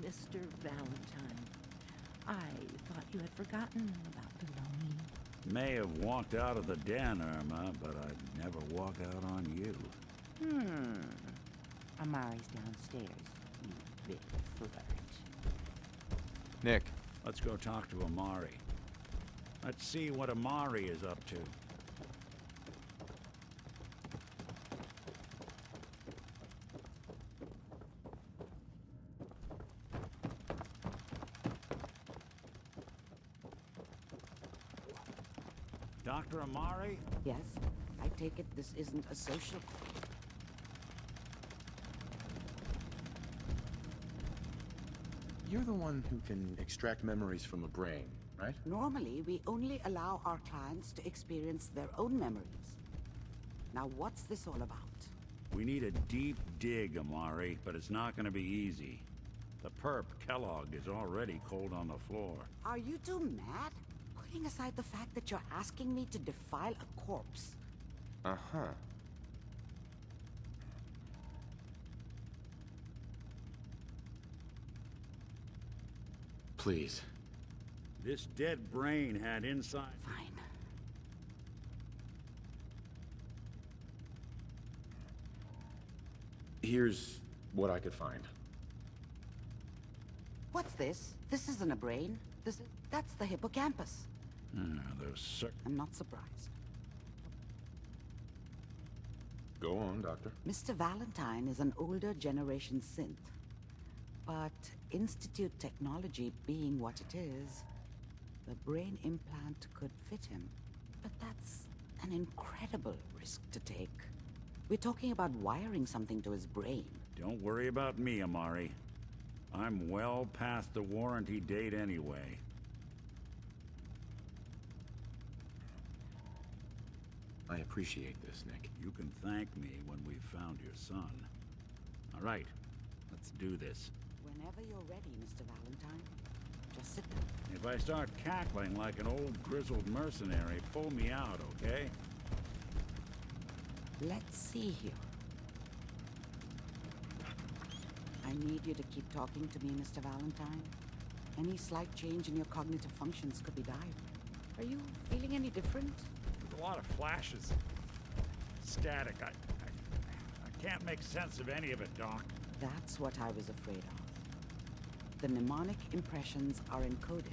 Mr. Valentine. I thought you had forgotten about Delaney. May have walked out of the den, Irma, but I'd never walk out on you. Amari's downstairs, you big flirt. Nick. Let's go talk to Amari. Let's see what Amari is up to. Dr. Amari? Yes, I take it this isn't a social call. You're the one who can extract memories from a brain, right? Normally, we only allow our clients to experience their own memories. Now, what's this all about? We need a deep dig, Amari, but it's not gonna be easy. The perp, Kellogg, is already cold on the floor. Are you two mad? Putting aside the fact that you're asking me to defile a corpse. Uh-huh. Please. This dead brain had inside... Fine. Here's what I could find. What's this? This isn't a brain. That's the hippocampus. Those I'm not surprised. Go on, Doctor. Mr. Valentine is an older generation synth. But Institute technology being what it is, the brain implant could fit him. But that's an incredible risk to take. We're talking about wiring something to his brain. Don't worry about me, Amari. I'm well past the warranty date anyway. I appreciate this, Nick. You can thank me when we've found your son. All right, let's do this. Whenever you're ready, Mr. Valentine. Just sit down. If I start cackling like an old grizzled mercenary, pull me out, okay? Let's see here. I need you to keep talking to me, Mr. Valentine. Any slight change in your cognitive functions could be dire. Are you feeling any different? There's a lot of flashes. Static. I can't make sense of any of it, Doc. That's what I was afraid of. The mnemonic impressions are encoded.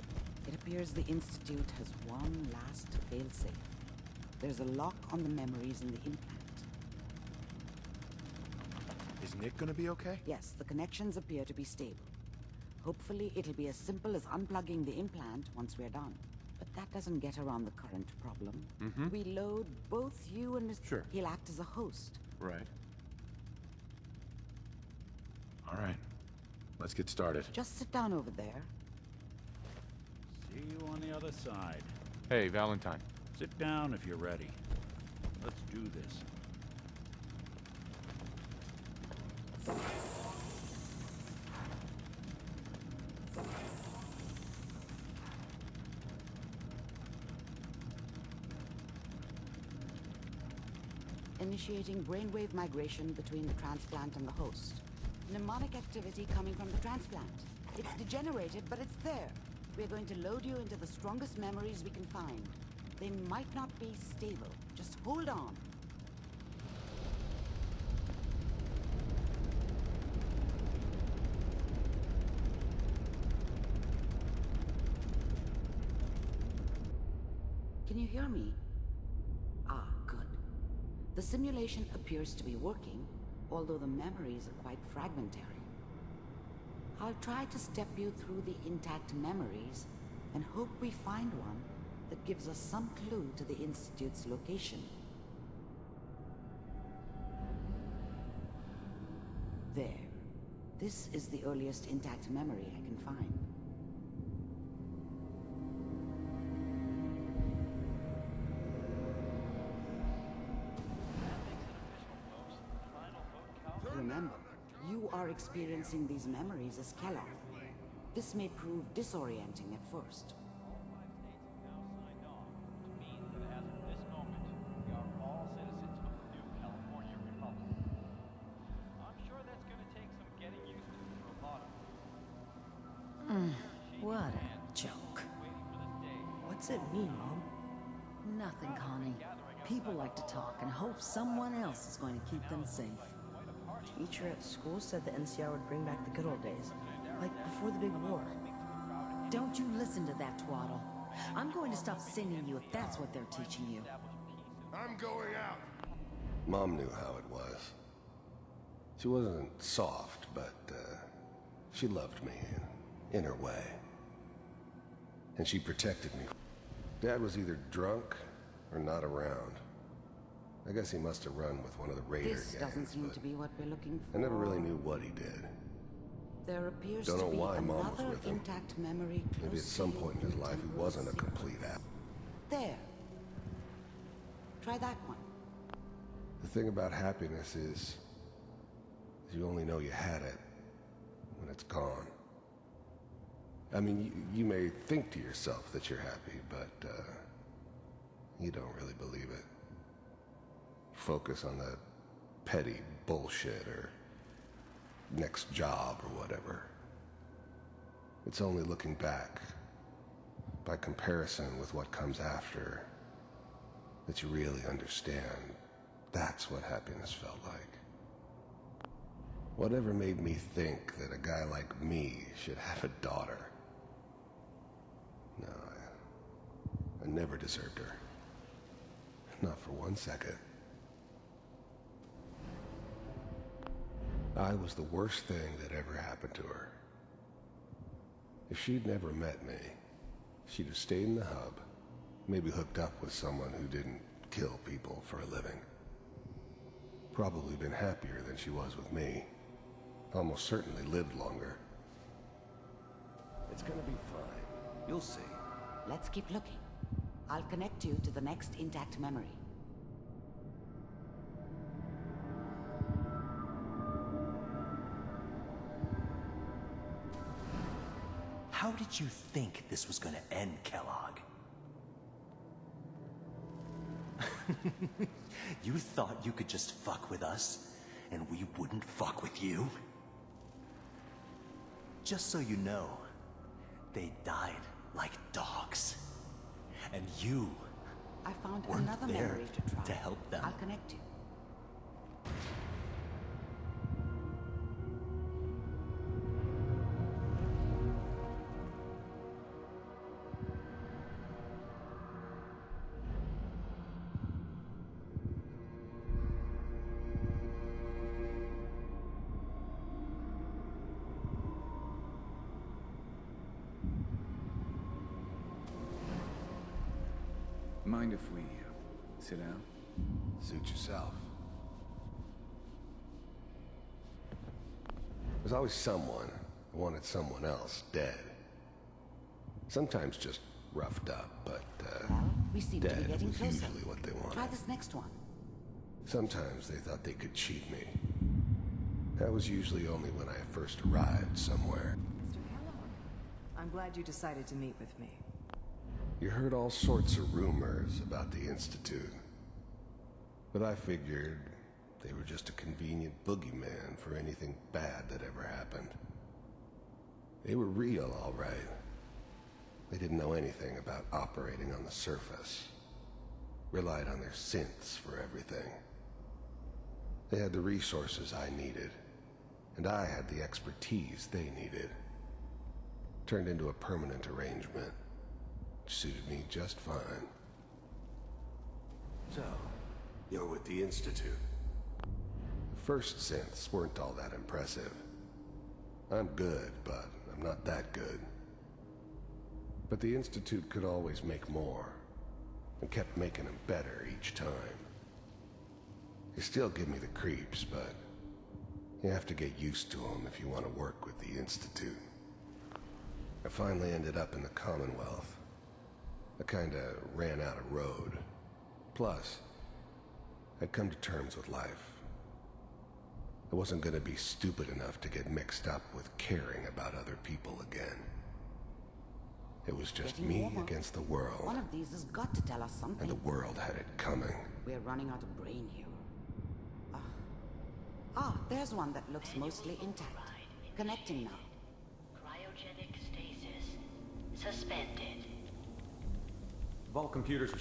It appears the Institute has one last failsafe. There's a lock on the memories in the implant. Is Nick gonna be okay? Yes, the connections appear to be stable. Hopefully it'll be as simple as unplugging the implant once we're done. But that doesn't get around the current problem. We load both you and Mr. Sure. He'll act as a host. Right. All right. Let's get started. Just sit down over there. See you on the other side. Hey, Valentine. Sit down if you're ready. Let's do this. Initiating brainwave migration between the transplant and the host. Mnemonic activity coming from the transplant. It's degenerated, but it's there. We're going to load you into the strongest memories we can find. They might not be stable. Just hold on. Can you hear me? Ah, good. The simulation appears to be working, although the memories are quite fragmentary. I'll try to step you through the intact memories and hope we find one that gives us some clue to the Institute's location. There. This is the earliest intact memory I can find. Remember, you are experiencing these memories as Kellogg. This may prove disorienting at first. What's it mean, Mom? Nothing, Connie. People like to talk and hope someone else is going to keep them safe. Teacher at school said the NCR would bring back the good old days. Like before the big war. Don't you listen to that twaddle. I'm going to stop singing you if that's what they're teaching you. I'm going out. Mom knew how it was. She wasn't soft, but she loved me in her way. And she protected me. Dad was either drunk or not around. I guess he must have run with one of the Raider gangs. This doesn't seem to be what we're looking for. I never really knew what he did. There appears Don't to know be why Mom was another with him. intact memory. Maybe at some point in his life he wasn't a complete ass. There. Try that one. The thing about happiness is you only know you had it when it's gone. I mean, you may think to yourself that you're happy, but you don't really believe it. Focus on the petty bullshit or next job or whatever. It's only looking back, by comparison with what comes after, that you really understand that's what happiness felt like. Whatever made me think that a guy like me should have a daughter? No, I never deserved her. Not for 1 second. I was the worst thing that ever happened to her. If she'd never met me, she'd have stayed in the hub, maybe hooked up with someone who didn't kill people for a living. Probably been happier than she was with me. Almost certainly lived longer. It's gonna be fine. You'll see. Let's keep looking. I'll connect you to the next intact memory. How did you think this was gonna end, Kellogg? You thought you could just fuck with us, and we wouldn't fuck with you? Just so you know, they died like dogs. And you I found weren't another there memory to try. to help them. I'll connect you. Mind if we sit down? Suit yourself. There's always someone who wanted someone else dead. Sometimes just roughed up, but Well, we seem to be dead getting was closer. usually what they wanted. Try this next one. Sometimes they thought they could cheat me. That was usually only when I first arrived somewhere. Mr. Kellogg, I'm glad you decided to meet with me. You heard all sorts of rumors about the Institute. But I figured they were just a convenient boogeyman for anything bad that ever happened. They were real, all right. They didn't know anything about operating on the surface. Relied on their synths for everything. They had the resources I needed, and I had the expertise they needed. Turned into a permanent arrangement. Suited me just fine. So, you're with the Institute. The first synths weren't all that impressive. I'm good, but I'm not that good. But the Institute could always make more, and kept making them better each time. They still give me the creeps, but you have to get used to them if you want to work with the Institute. I finally ended up in the Commonwealth. I kinda ran out of road. Plus, I'd come to terms with life. I wasn't gonna be stupid enough to get mixed up with caring about other people again. It was just Getting me warmer. against the world, One of these has got to tell us something. and the world had it coming. We're running out of brain here. There's one that looks mostly intact. Connecting now. Cryogenic stasis suspended. Vault computers are...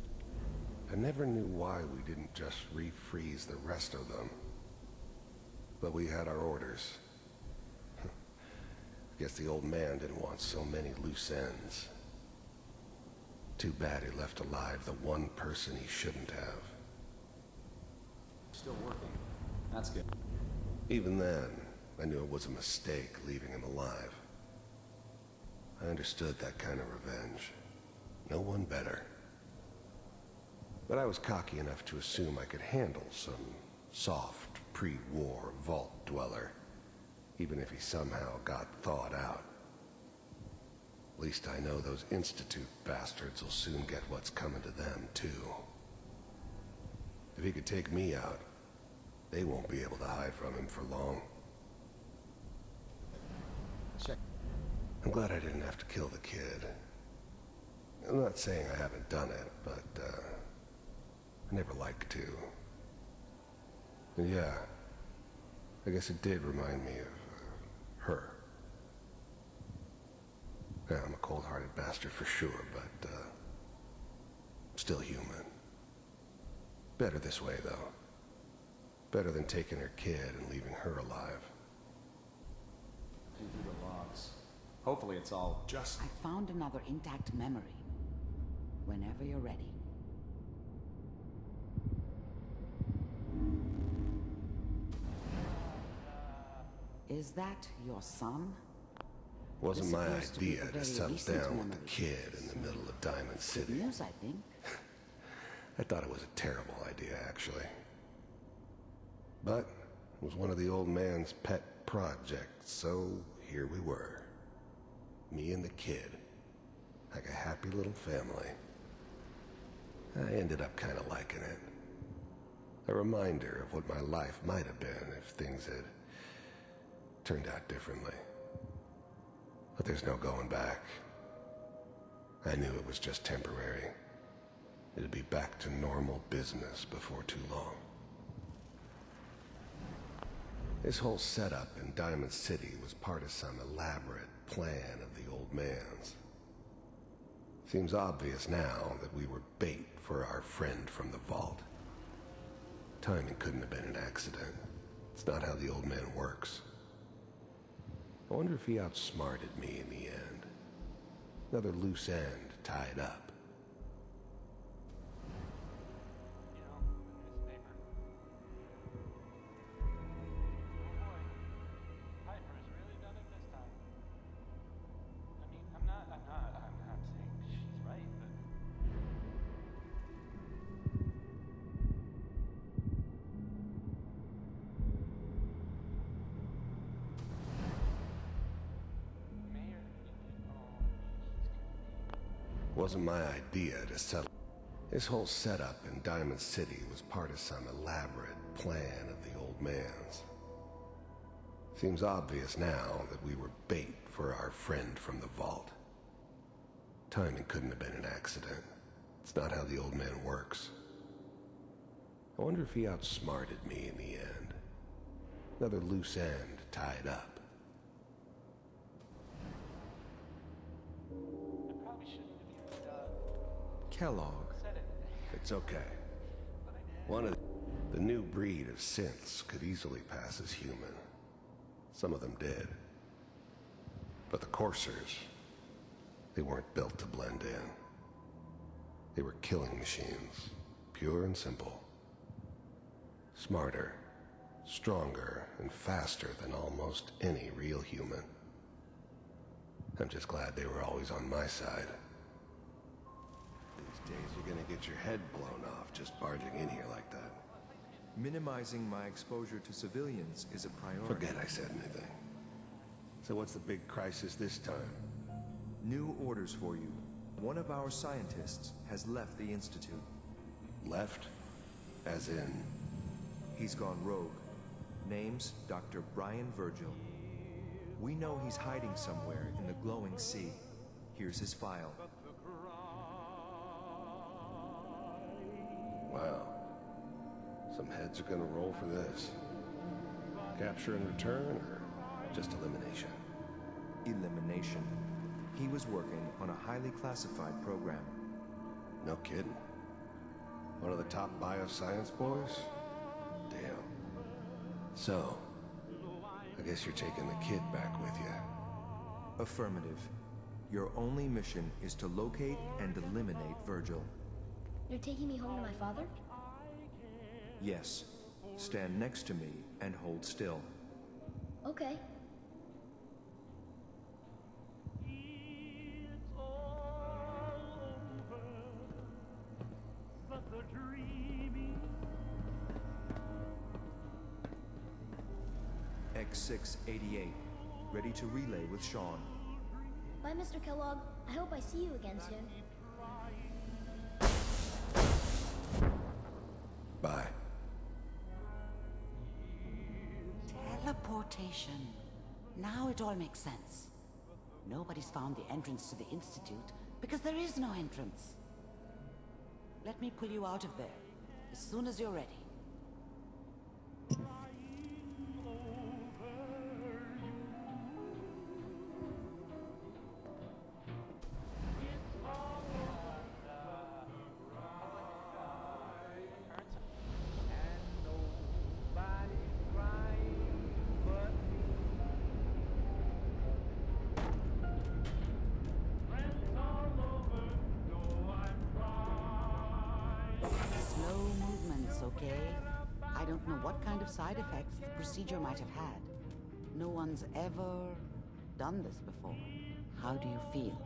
I never knew why we didn't just refreeze the rest of them. But we had our orders. Guess the old man didn't want so many loose ends. Too bad he left alive the one person he shouldn't have. Still working. That's good. Even then, I knew it was a mistake leaving him alive. I understood that kind of revenge. No one better. But I was cocky enough to assume I could handle some soft, pre-war vault dweller, even if he somehow got thawed out. At least I know those Institute bastards will soon get what's coming to them, too. If he could take me out, they won't be able to hide from him for long. Check. I'm glad I didn't have to kill the kid. I'm not saying I haven't done it, but, I never liked to. And yeah, I guess it did remind me of, her. Yeah, I'm a cold-hearted bastard for sure, but, still human. Better this way, though. Better than taking her kid and leaving her alive. Through the logs. Hopefully it's all just... I found another intact memory. Whenever you're ready. Is that your son? Wasn't This my appears to be idea a to very settle recent down with memory. the kid in the middle of Diamond Good City. news, I think. I thought it was a terrible idea, actually. But it was one of the old man's pet projects, so here we were. Me and the kid. Like a happy little family. I ended up kind of liking it. A reminder of what my life might have been if things had turned out differently. But there's no going back. I knew it was just temporary. It'd be back to normal business before too long. This whole setup in Diamond City was part of some elaborate plan of the old man's. Seems obvious now that we were bait for our friend from the vault. Timing couldn't have been an accident. It's not how the old man works. I wonder if he outsmarted me in the end. Another loose end tied up. Wasn't my idea to settle. This whole setup in Diamond City was part of some elaborate plan of the old man's. Seems obvious now that we were bait for our friend from the vault. Timing couldn't have been an accident. It's not how the old man works. I wonder if he outsmarted me in the end. Another loose end tied up. Kellogg. It's okay. One of the new breed of synths could easily pass as human. Some of them did. But the coursers, they weren't built to blend in. They were killing machines, pure and simple. Smarter, stronger, and faster than almost any real human. I'm just glad they were always on my side. These days you're gonna get your head blown off just barging in here like that. Minimizing my exposure to civilians is a priority. Forget I said anything. So what's the big crisis this time? New orders for you. One of our scientists has left the Institute. Left? As in? He's gone rogue. Name's Dr. Brian Virgil. We know he's hiding somewhere in the glowing sea. Here's his file. Wow. Some heads are gonna roll for this. Capture and return, or just elimination? Elimination. He was working on a highly classified program. No kidding. One of the top bioscience boys? Damn. So, I guess you're taking the kid back with you. Affirmative. Your only mission is to locate and eliminate Virgil. You're taking me home to my father? Yes. Stand next to me and hold still. Okay. X688. Ready to relay with Sean. Bye, Mr. Kellogg. I hope I see you again soon. Bye. Teleportation. Now it all makes sense. Nobody's found the entrance to the Institute because there is no entrance. Let me pull you out of there as soon as you're ready. Slow movements, okay? I don't know what kind of side effects the procedure might have had. No one's ever done this before. How do you feel?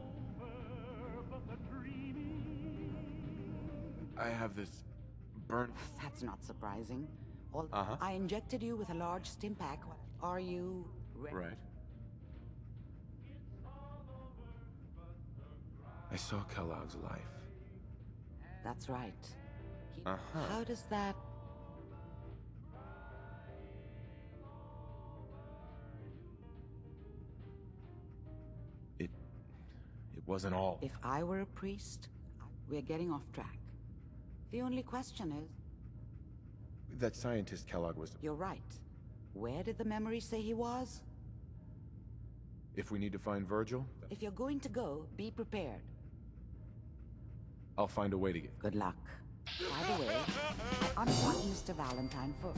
I have this burn. That's not surprising. I injected you with a large stim pack. Are you ready? Right. I saw Kellogg's life. That's right. How does that... It wasn't all. If I were a priest, we're getting off track. The only question is... That scientist Kellogg was... You're right. Where did the memory say he was? If we need to find Virgil, If you're going to go, be prepared. I'll find a way to get... Good luck. By the way, I unwrap Mr. Valentine first.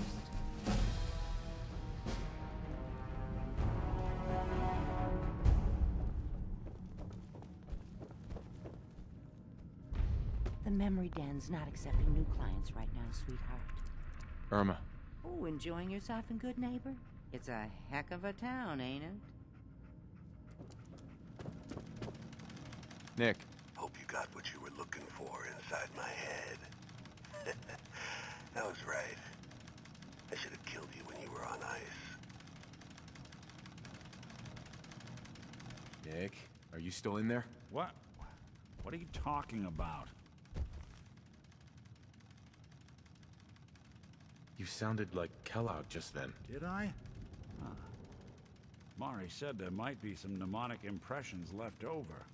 The memory den's not accepting new clients right now, sweetheart. Irma. Oh, enjoying yourself in good neighbor? It's a heck of a town, ain't it? Nick. Hope you got what you were looking for inside my head. I was right. I should have killed you when you were on ice. Nick, are you still in there? What? What are you talking about? You sounded like Kellogg just then. Did I? Huh. Mari said there might be some mnemonic impressions left over.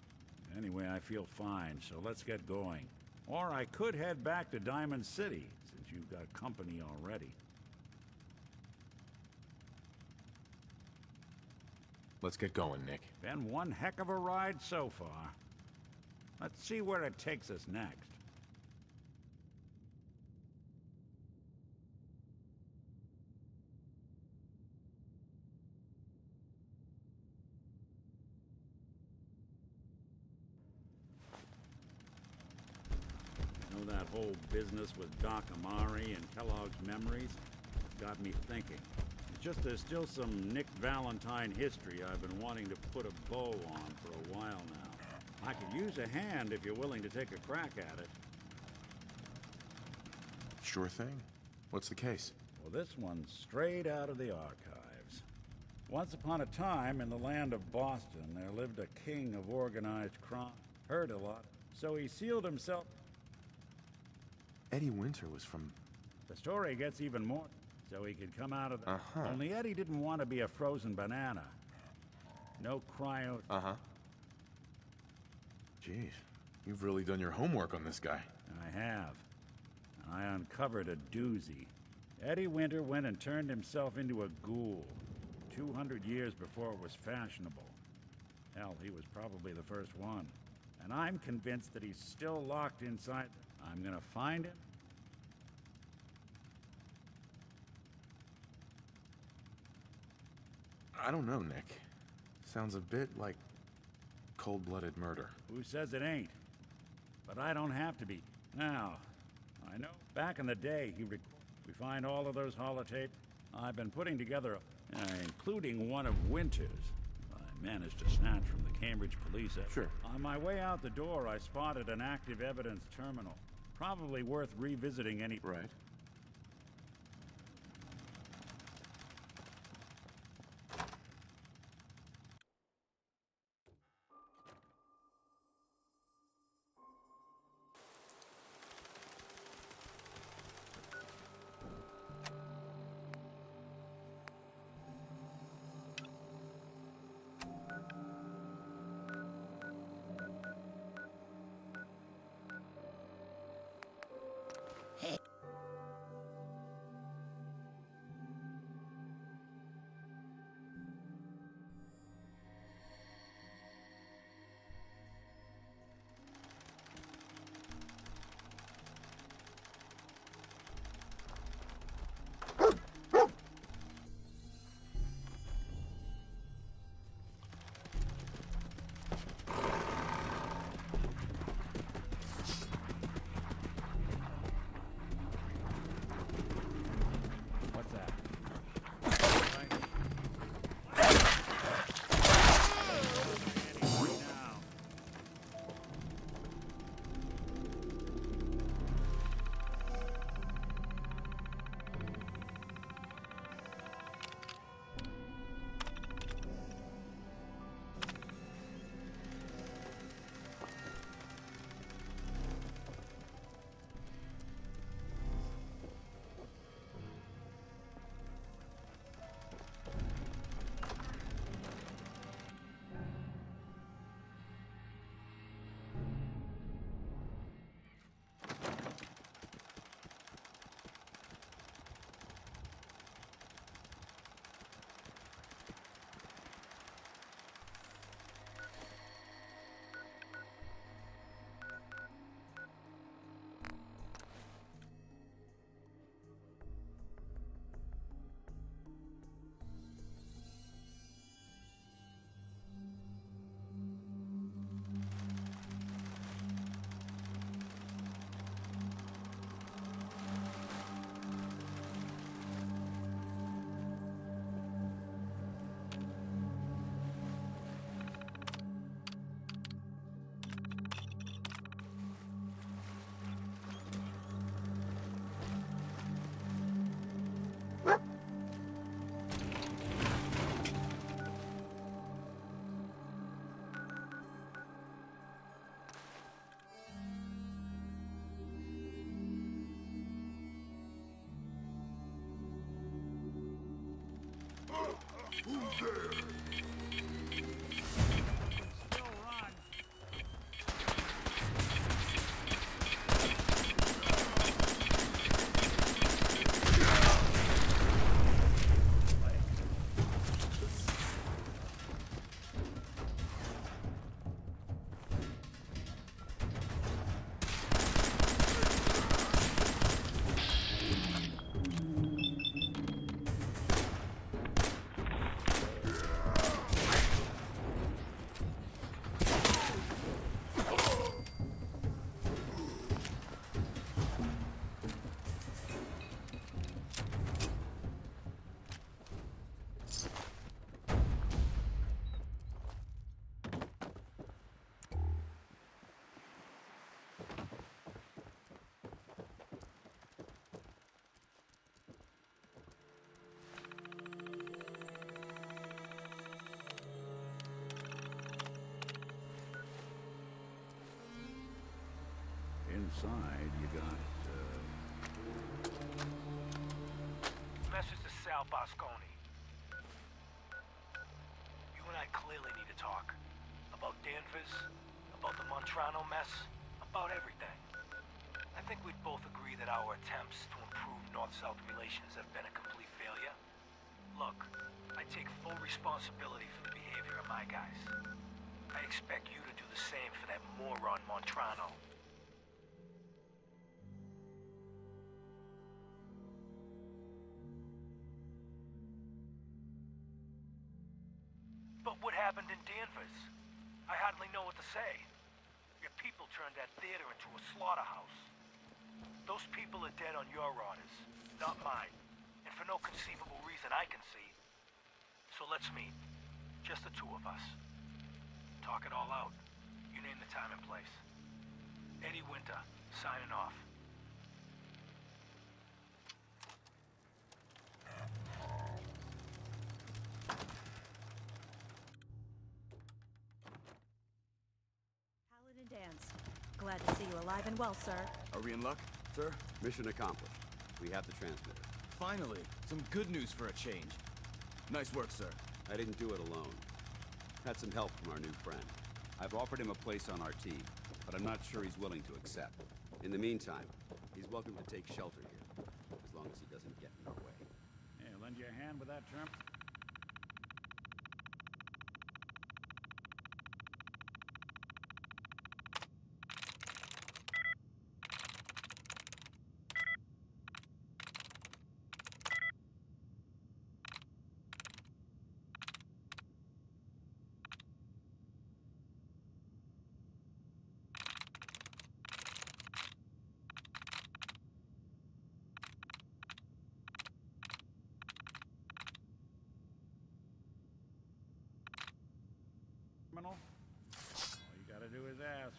Anyway, I feel fine, so let's get going. Or I could head back to Diamond City, since you've got company already. Let's get going, Nick. Been one heck of a ride so far. Let's see where it takes us next. That whole business with Doc Amari and Kellogg's memories got me thinking. It's just there's still some Nick Valentine history I've been wanting to put a bow on for a while now. I could use a hand if you're willing to take a crack at it. Sure thing. What's the case? Well, this one's straight out of the archives. Once upon a time, in the land of Boston, there lived a king of organized crime. Heard a lot, so he sealed himself... Eddie Winter was from... The story gets even more, so he could come out of the... Only Eddie didn't want to be a frozen banana. No cryo... Jeez, you've really done your homework on this guy. I have. I uncovered a doozy. Eddie Winter went and turned himself into a ghoul. 200 years before it was fashionable. Hell, he was probably the first one. and I'm convinced that he's still locked inside. I'm gonna find him. I don't know, Nick. Sounds a bit like cold-blooded murder. Who says it ain't? But I don't have to be. Now, I know back in the day we find all of those holotapes. I've been putting together, including one of Winter's. I managed to snatch from the Cambridge police. Sure. On my way out the door, I spotted an active evidence terminal. Probably worth revisiting any... Right. What's that? Who's there? Inside, you got, Message to Sal Bosconi. You and I clearly need to talk. About Danvers, about the Montrano mess, about everything. I think we'd both agree that our attempts to improve North-South relations have been a complete failure. Look, I take full responsibility for the behavior of my guys. I expect you to do the same for that moron Montrano. But what happened in Danvers? I hardly know what to say. Your people turned that theater into a slaughterhouse. Those people are dead on your orders, not mine. And for no conceivable reason I can see. So let's meet. Just the two of us. Talk it all out. You name the time and place. Eddie Winter, signing off. Paladin Dance. Glad to see you alive and well, sir. Are we in luck, sir? Mission accomplished. We have the transmitter. Finally, some good news for a change. Nice work, sir. I didn't do it alone. Had some help from our new friend. I've offered him a place on our team, but I'm not sure he's willing to accept. In the meantime, he's welcome to take shelter here, as long as he doesn't get in our way. Hey, lend you a hand with that, Trump? All you gotta do is ask.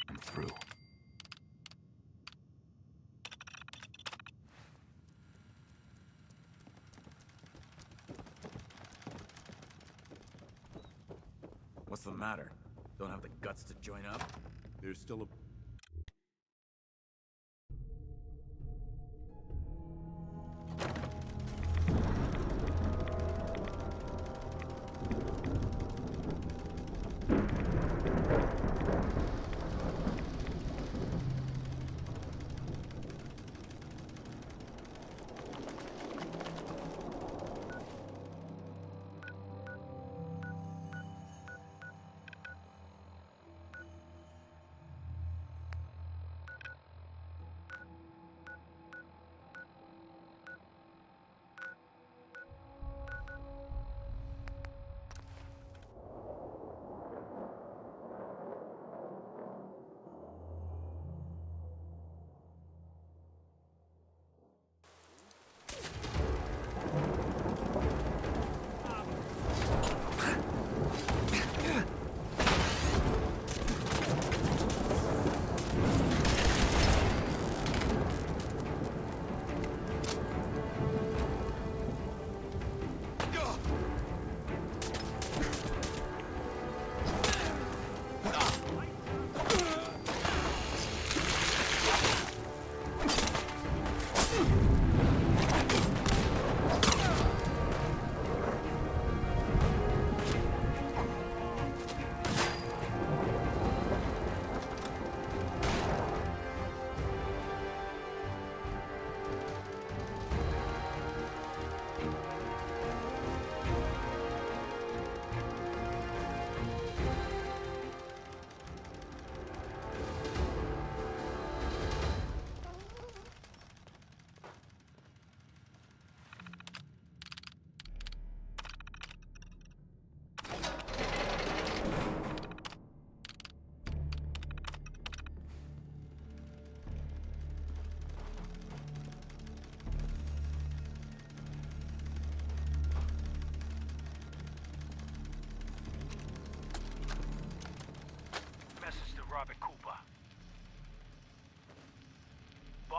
I'm through. What's the matter? Don't have the guts to join up? There's still a...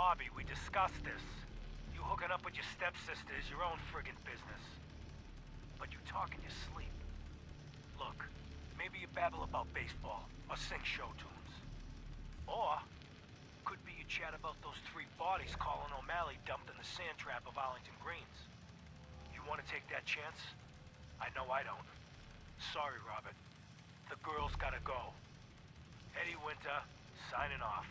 lobby, we discussed this. You hooking up with your stepsister is your own friggin' business. But you talk in your sleep. Look, maybe you babble about baseball, or sing show tunes. Or, could be you chat about those 3 bodies Colin O'Malley dumped in the sand trap of Arlington Greens. You want to take that chance? I know I don't. Sorry, Robert. The girl's gotta go. Eddie Winter, signing off.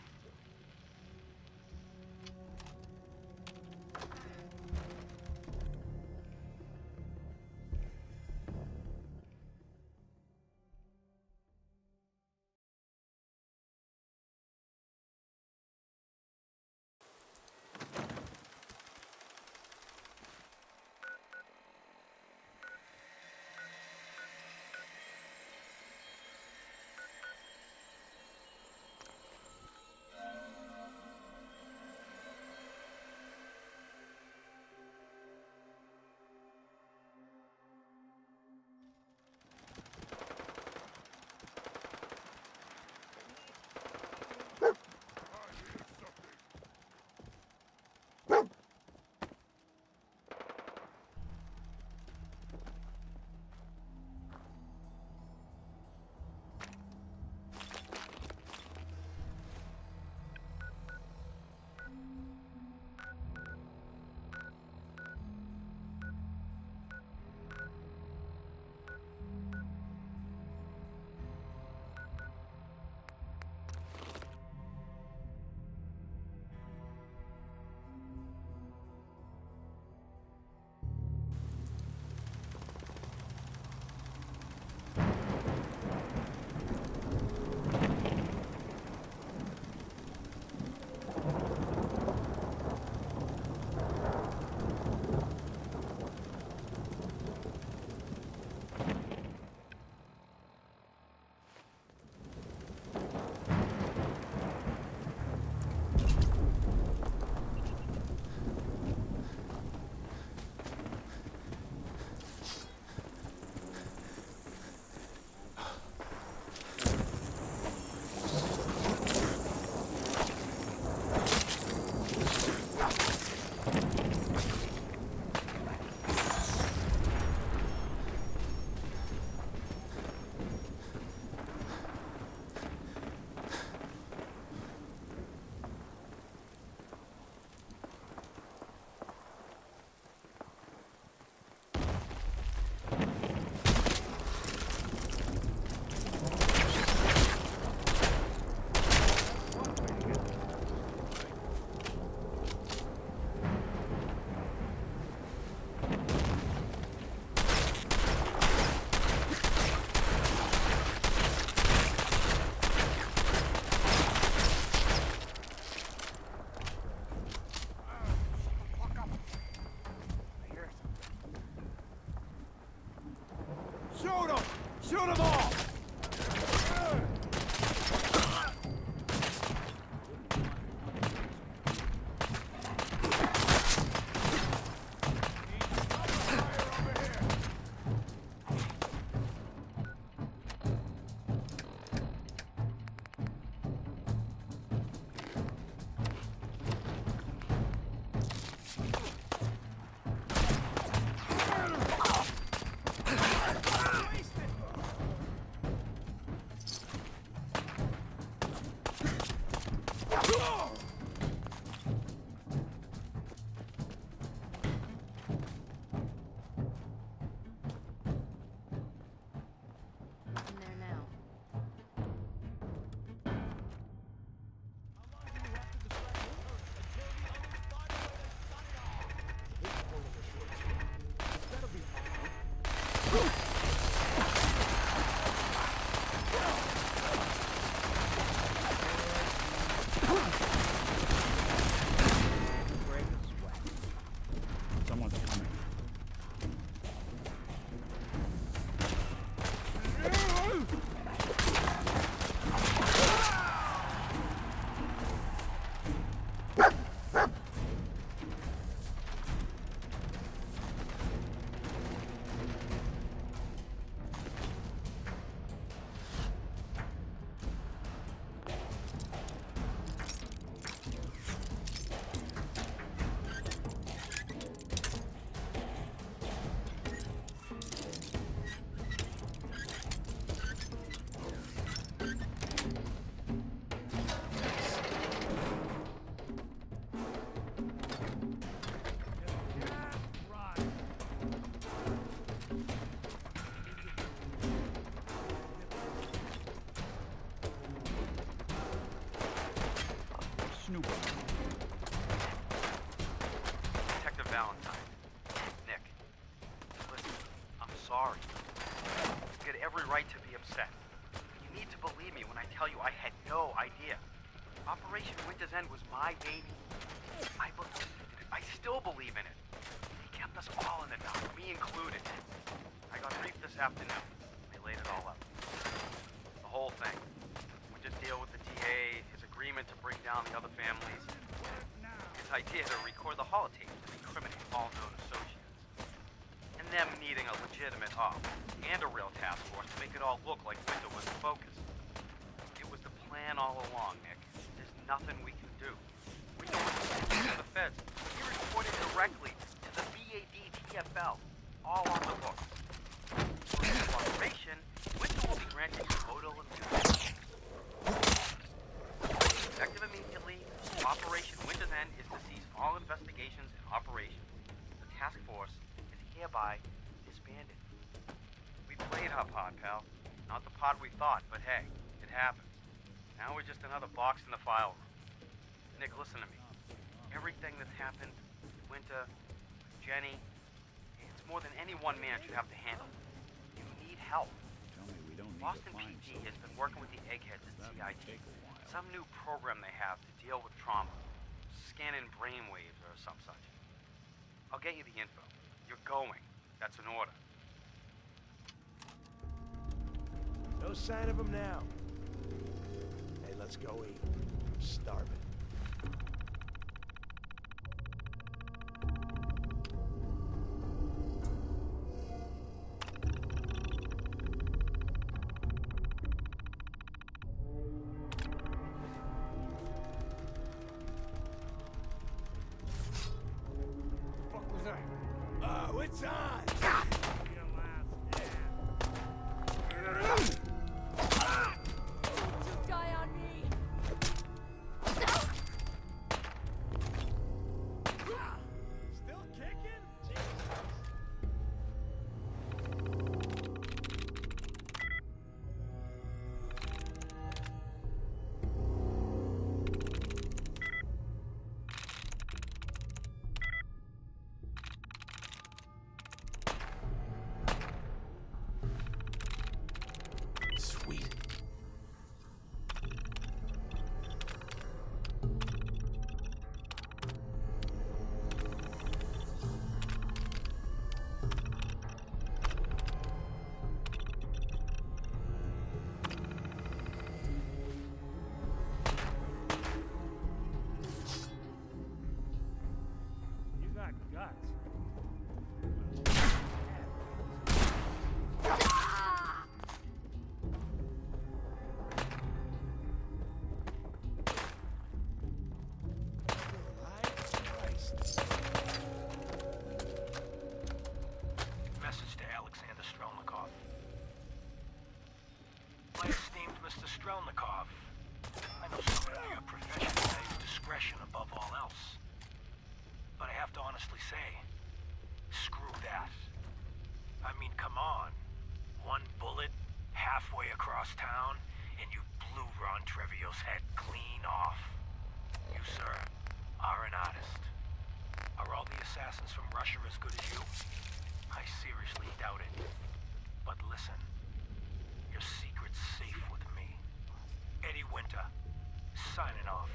new guy? Detective Valentine. Nick. Listen, I'm sorry. You had every right to be upset. You need to believe me when I tell you I had no idea. Operation Winter's End was my baby. I believed in it. I still believe in it. He kept us all in the dark, me included. I got briefed this afternoon. They laid it all out. The whole thing. Winter's deal with the DA, his agreement to bring down the other families, his idea to record the holotapes to incriminate all known associates, and them needing a legitimate op and a real task force to make it all look like Winter was the focus. It was the plan all along, Nick. There's nothing we can do. Winter was to the feds. He reported directly to the BAD-TFL, all on the books. For his operation, Winter will be granted total immunity. Effective immediately, Operation Winter's End is to cease all investigations and operations. The task force is hereby disbanded. We played our part, pal. Not the part we thought, but hey, it happened. Now we're just another box in the file room. Nick, listen to me. Everything that's happened, Winter, Jenny, it's more than any one man should have to handle. You need help. Tell me we don't need Boston to find PD has been working with the eggheads at CIT. Some new program they have to deal with trauma. Scanning brainwaves or some such. I'll get you the info. You're going. That's an order. No sign of him now. Hey, let's go eat. I'm starving. It's on! Die on me! Still kicking? Jesus. Sweet. You got guts. Message to Alexander Strelnikov. My esteemed Mr. Strelnikov, I know so many of your profession values discretion above all else. But I have to honestly say, screw that. I mean, come on. One bullet, halfway across town, and you blew Ron Treviot's head clean off. You, sir, are an artist. Are all the assassins from Russia as good as you? I seriously doubt it. But listen, your secret's safe with me. Eddie Winter, signing off.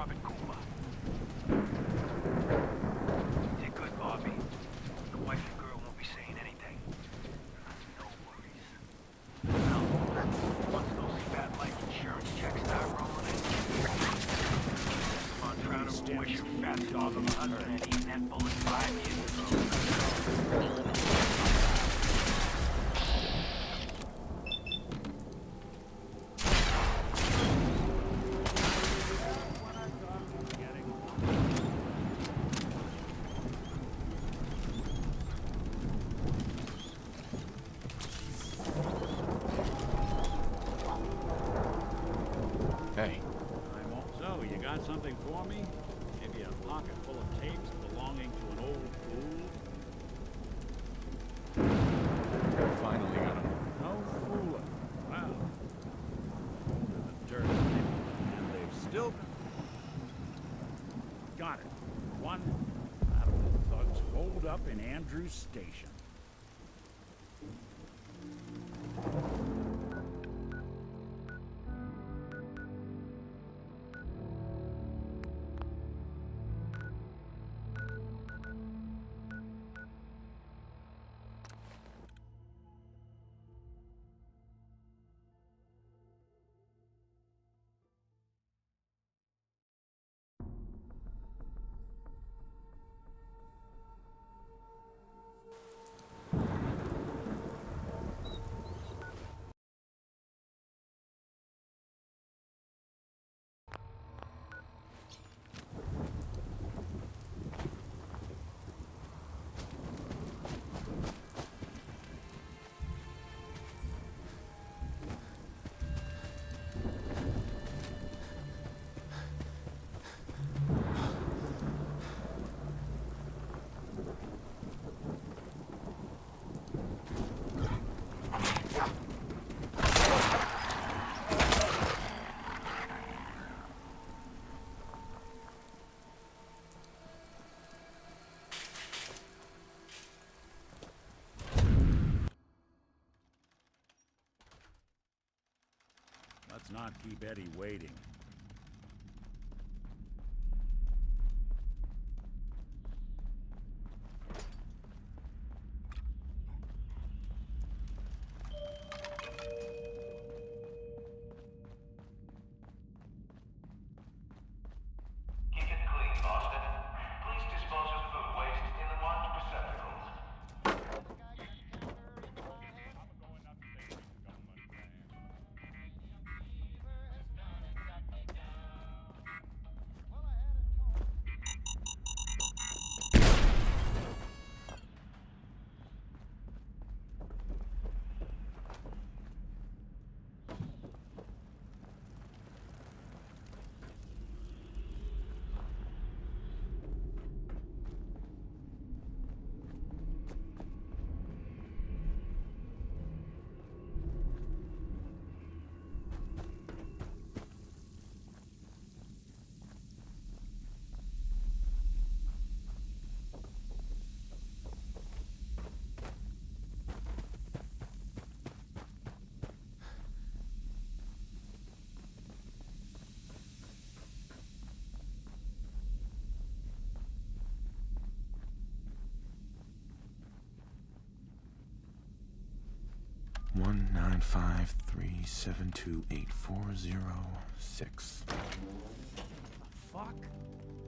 Robert Cooper. Did good, Bobby. The wife and girl won't be saying anything. No worries. Well, once those fat life insurance checks start rolling in, Montreal will wish your fat dog of a husband had eaten that bullet 5 years ago. Hey. So, you got something for me? Maybe a pocket full of tapes belonging to an old fool? Finally got him. No fooling. Wow. Into the dirt. And they've still... Got it. One battle thugs holed up in Andrews Station. Let's not keep Eddie waiting. Keep it clean, Boston. Please dispose of food waste in the marked receptacles. One 953728406. Fuck?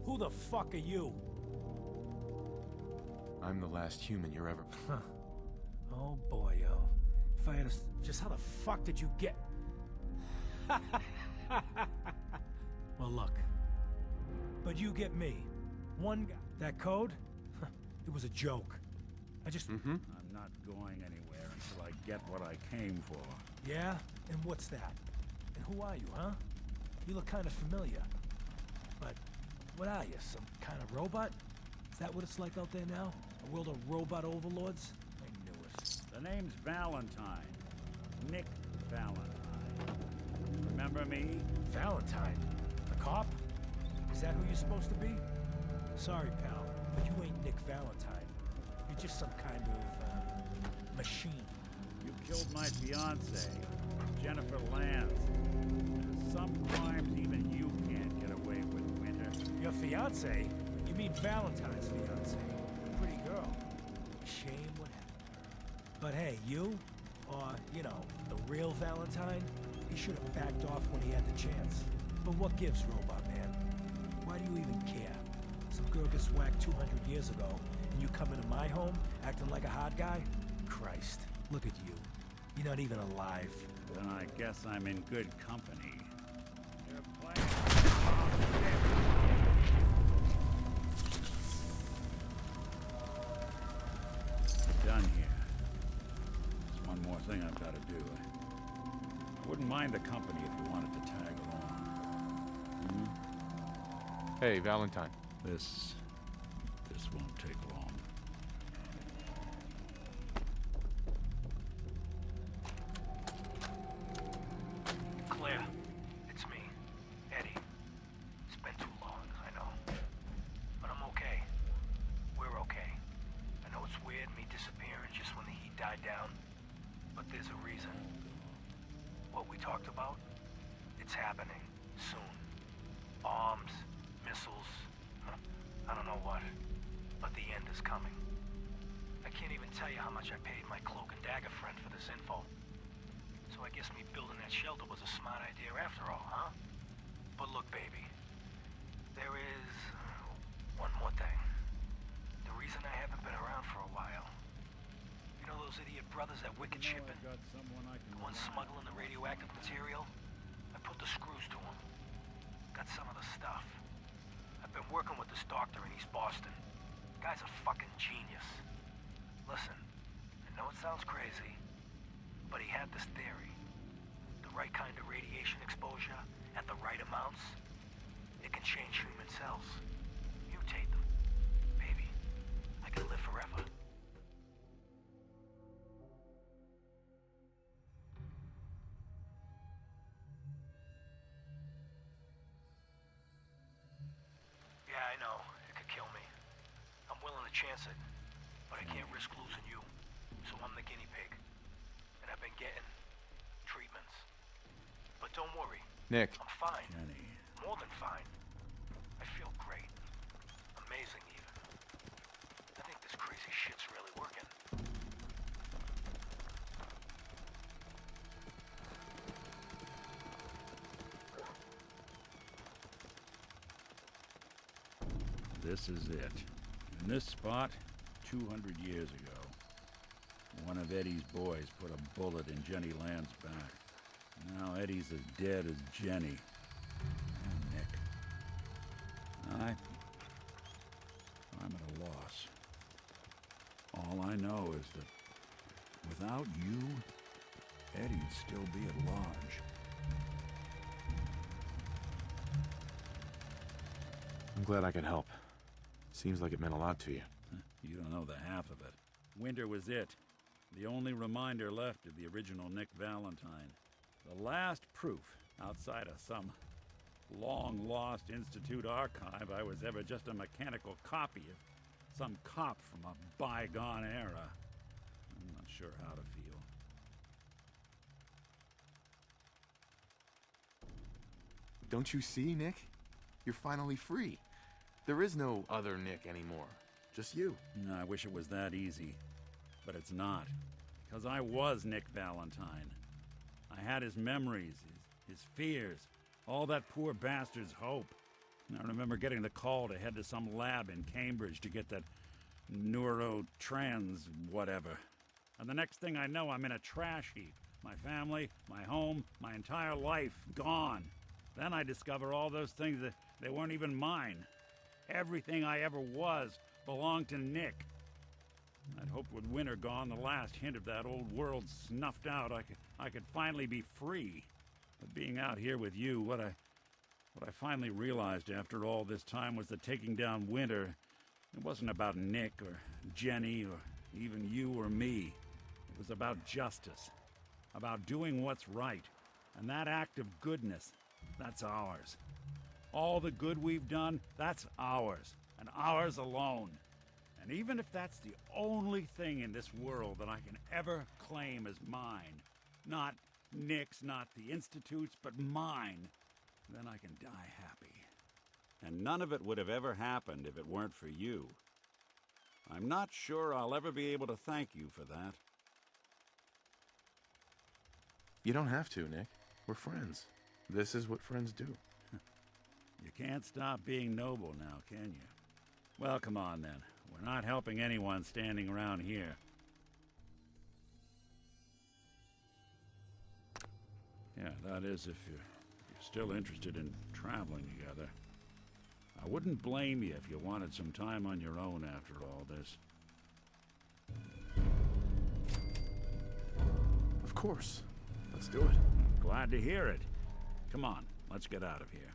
Who the fuck are you? I'm the last human you're ever... Huh. Oh boy, oh. If I had just how the fuck did you get... Well, look. But you get me. One guy... That code? It was a joke. I just... I'm not going anywhere until I get what I came for. Yeah? And what's that? And who are you, huh? You look kind of familiar. But what are you, some kind of robot? Is that what it's like out there now? A world of robot overlords? I knew it. The name's Valentine. Nick Valentine. Remember me? Valentine? The cop? Is that who you're supposed to be? Sorry, pal, but you ain't Nick Valentine. You're just some kind of, machine. You killed my fiancée, Jennifer Lance. Some crimes even you can't get away with winning. Your fiance? You mean Valentine's fiance? Pretty girl. Shame what happened to her. But hey, you, or, you know, the real Valentine, he should have backed off when he had the chance. But what gives, Robot Man? Why do you even care? Some girl gets whacked 200 years ago, and you come into my home acting like a hot guy? Christ, look at you. You're not even alive. Then I guess I'm in good company. You're done here. There's one more thing I've got to do. I wouldn't mind the company if you wanted to tag along. Hey, Valentine. This won't take long. Claire, it's me, Eddie. It's been too long, I know. But I'm okay. We're okay. I know it's weird, me disappearing just when the heat died down. But there's a reason. What we talked about, it's happening. Soon. Bombs, missiles, I don't know what. But the end is coming. I can't even tell you how much I paid my cloak and dagger friend for this info. So I guess me building that shelter was a smart idea after all, huh? But look, baby. There is one more thing. The reason I haven't been around for a while. You know those idiot brothers at Wicked Shipping? The ones smuggling the radioactive material? I put the screws to them. Got some of the stuff. I've been working with this doctor in East Boston. Guy's a fucking genius. Listen, I know it sounds crazy, but he had this theory. The right kind of radiation exposure, at the right amounts, it can change human cells. Mutate them. Baby, I can live forever. Yeah, I know. It could kill me. I'm willing to chance it, but I can't risk losing you. So I'm the guinea pig. And I've been getting treatments. But don't worry. Nick. I'm fine. More than fine. I feel great. Amazing, even. I think this crazy shit's really working. This is it. In this spot, 200 years ago, one of Eddie's boys put a bullet in Jenny Land's back. Now Eddie's as dead as Jenny. And Nick. I'm at a loss. All I know is that without you, Eddie'd still be at large. I'm glad I could help. Seems like it meant a lot to you. You don't know the half of it. Winter was it. The only reminder left of the original Nick Valentine. The last proof, outside of some long-lost Institute archive, I was ever just a mechanical copy of some cop from a bygone era. I'm not sure how to feel. Don't you see, Nick? You're finally free. There is no other Nick anymore. Just you. I wish it was that easy. But it's not. Because I was Nick Valentine. I had his memories, his fears, all that poor bastard's hope. And I remember getting the call to head to some lab in Cambridge to get that neurotrans whatever. And the next thing I know, I'm in a trash heap. My family, my home, my entire life gone. Then I discover all those things that they weren't even mine. Everything I ever was belonged to Nick. I'd hoped with winter gone, the last hint of that old world snuffed out, I could finally be free. But being out here with you, what I finally realized after all this time was that taking down winter, it wasn't about Nick or Jenny or even you or me. It was about justice, about doing what's right. And that act of goodness, that's ours. All the good we've done, that's ours, and ours alone. And even if that's the only thing in this world that I can ever claim as mine, not Nick's, not the Institute's, but mine, then I can die happy. And none of it would have ever happened if it weren't for you. I'm not sure I'll ever be able to thank you for that. You don't have to, Nick. We're friends. This is what friends do. You can't stop being noble now, can you? Well, come on then. We're not helping anyone standing around here. Yeah, that is if you're still interested in traveling together. I wouldn't blame you if you wanted some time on your own after all this. Of course. Let's do it. Glad to hear it. Come on, let's get out of here.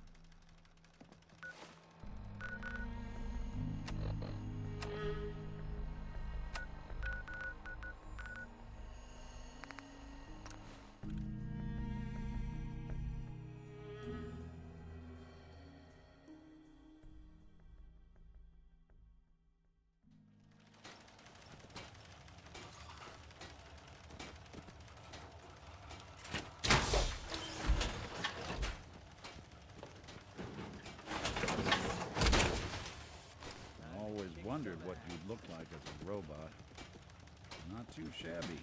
Wondered what you'd look like as a robot. Not too shabby.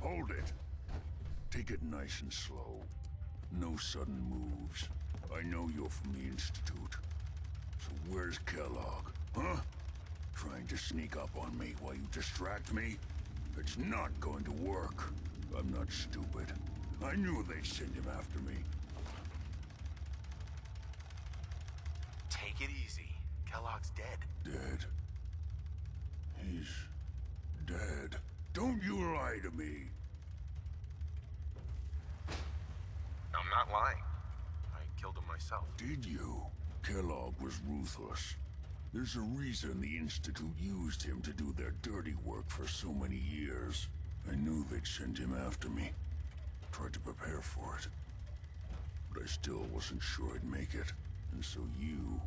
Hold it. Take it nice and slow. No sudden moves. I know you're from the Institute. So where's Kellogg? Huh? Trying to sneak up on me while you distract me? It's not going to work. I'm not stupid. I knew they'd send him after me. Take it easy. Kellogg's dead. Dead? He's dead. Don't you lie to me. I'm not lying. I killed him myself. Did you? Kellogg was ruthless. There's a reason the Institute used him to do their dirty work for so many years. I knew they'd send him after me. Tried to prepare for it. But I still wasn't sure I'd make it. And so you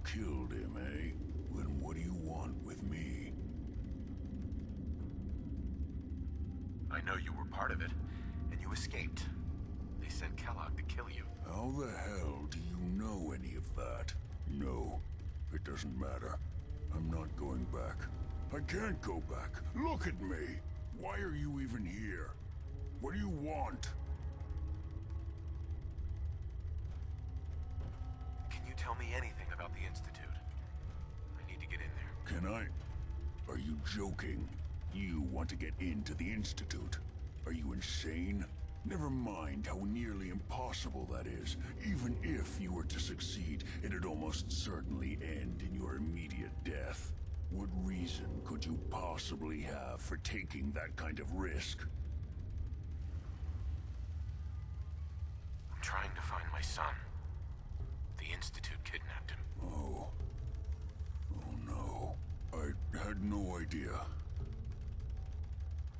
killed him, eh? Then what do you want with me? I know you were part of it, and you escaped. They sent Kellogg to kill you. How the hell do you know any of that? No, it doesn't matter. I'm not going back. I can't go back. Look at me. Why are you even here? What do you want? Can you tell me anything about the Institute? I need to get in there. Can I? Are you joking? You want to get into the Institute? Are you insane? Never mind how nearly impossible that is. Even if you were to succeed, it'd almost certainly end in your immediate death. What reason could you possibly have for taking that kind of risk? I'm trying to find my son. The Institute kidnapped him. Oh. Oh no. I had no idea.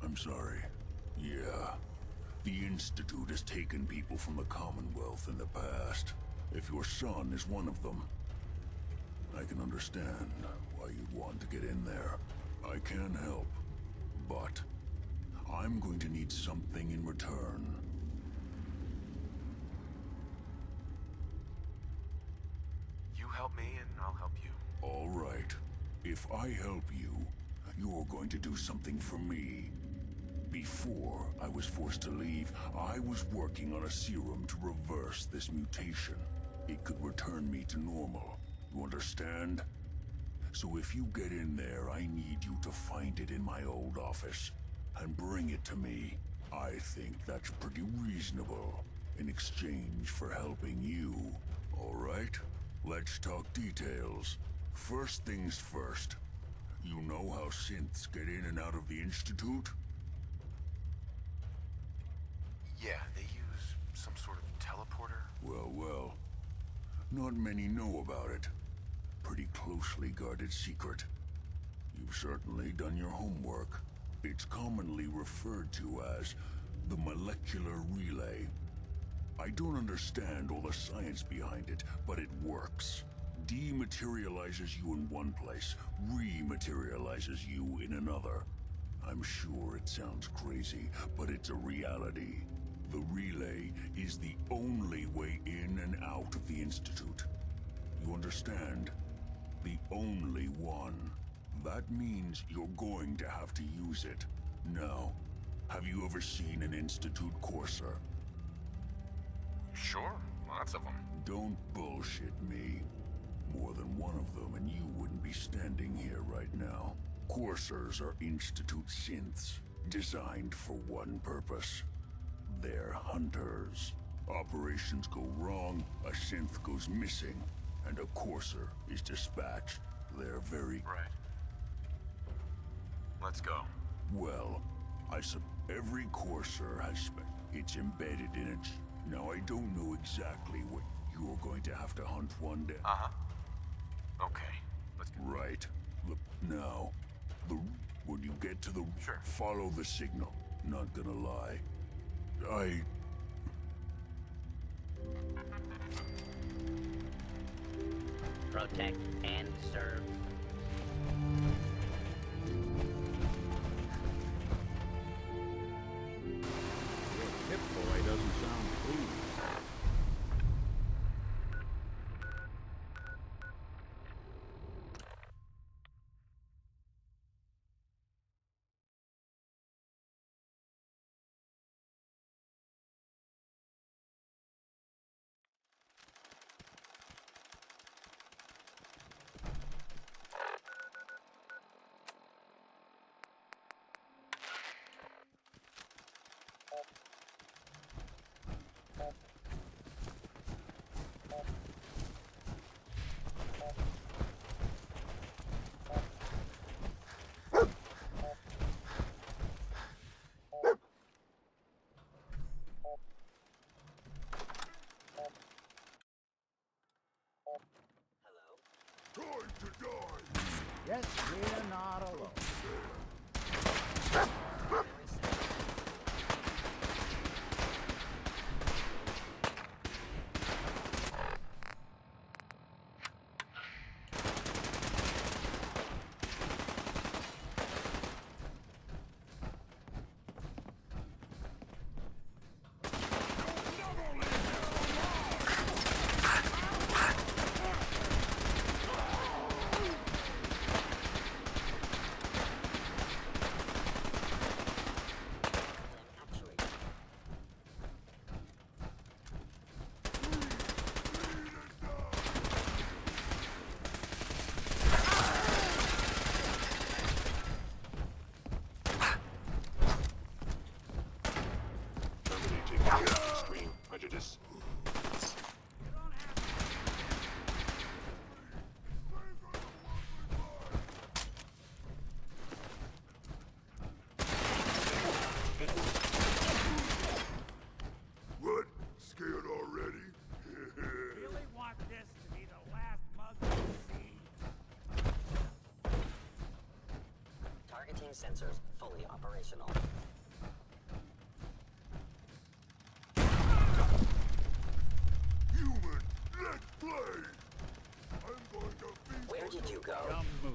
I'm sorry. Yeah. The Institute has taken people from the Commonwealth in the past. If your son is one of them, I can understand why you'd want to get in there. I can help, but I'm going to need something in return. You help me and I'll help you. All right. If I help you, you're going to do something for me. Before I was forced to leave, I was working on a serum to reverse this mutation. It could return me to normal. You understand? So if you get in there, I need you to find it in my old office and bring it to me. I think that's pretty reasonable in exchange for helping you. All right? Let's talk details. First things first. You know how synths get in and out of the Institute? Yeah, they use some sort of teleporter. Well. Not many know about it. Pretty closely guarded secret. You've certainly done your homework. It's commonly referred to as the molecular relay. I don't understand all the science behind it, but it works. Dematerializes you in one place, rematerializes you in another. I'm sure it sounds crazy, but it's a reality. The relay is the only way in and out of the Institute. You understand? The only one. That means you're going to have to use it. Now, have you ever seen an Institute courser? Sure, lots of them. Don't bullshit me. More than one of them, and you wouldn't be standing here right now. Coursers are Institute synths, designed for one purpose. They're hunters. Operations go wrong, a synth goes missing, and a courser is dispatched. They're very... Right. Let's go. Well, every courser has it's embedded in it. Now, I don't know exactly what you're going to have to hunt one day. Uh-huh. Okay, let's go. Right. Look, now, when you get to the... Sure. Follow the signal. Not gonna lie. Protect and serve. Your Pip-Boy doesn't sound pleased. Yes, we're not alone. Extreme prejudice. What? Scared already? Really want this to be the last mug you see? Targeting sensors fully operational. Human, let's play! I'm going to feast. Where did you go? Dumb move.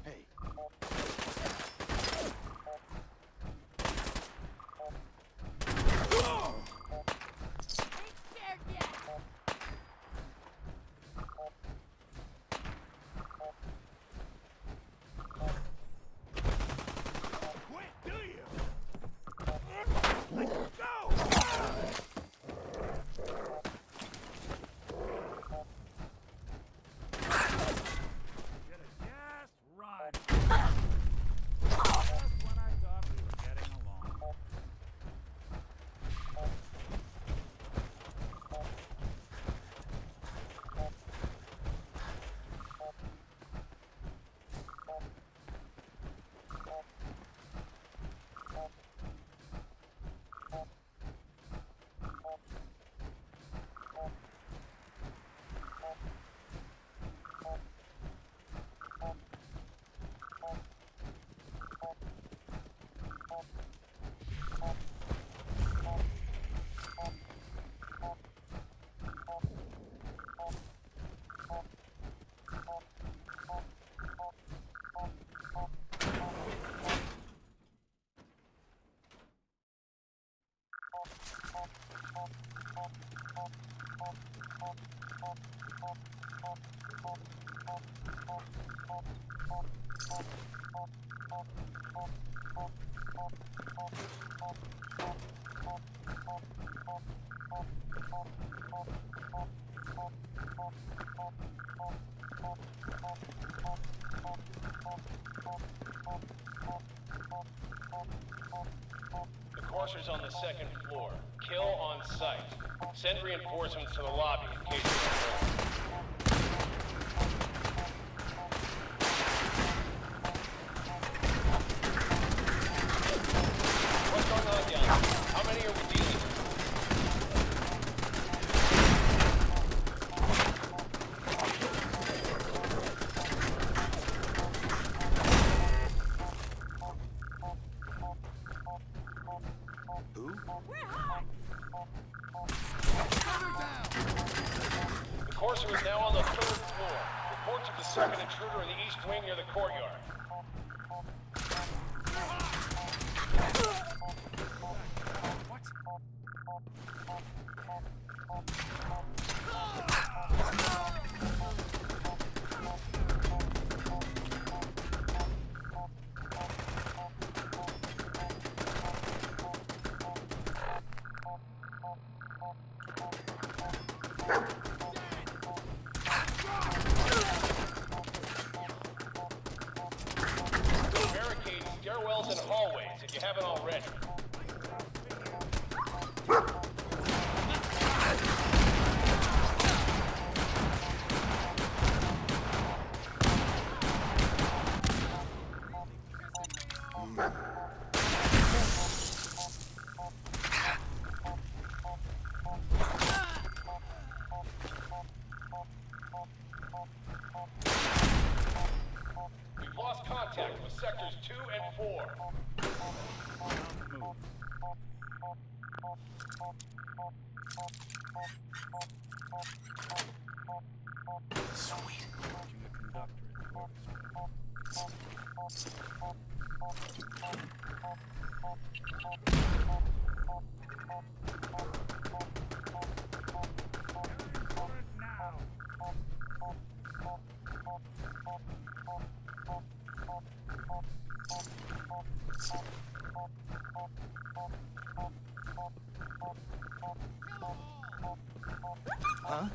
Hey, Quit, do you? Let's go! Should've just run. Just when I thought we were getting along. The courser's on the second floor. Kill on sight. Send reinforcements to the lobby in case you're alone. What's going on down there? How many are we dealing with? who? The courser is now on the third floor. Reports of the second intruder in the east wing near the courtyard. Barricade stairwells and hallways if you haven't already. We've lost contact with sectors 2 and 4. Move. Sweet. Watching the conductor at the orchestra. Huh?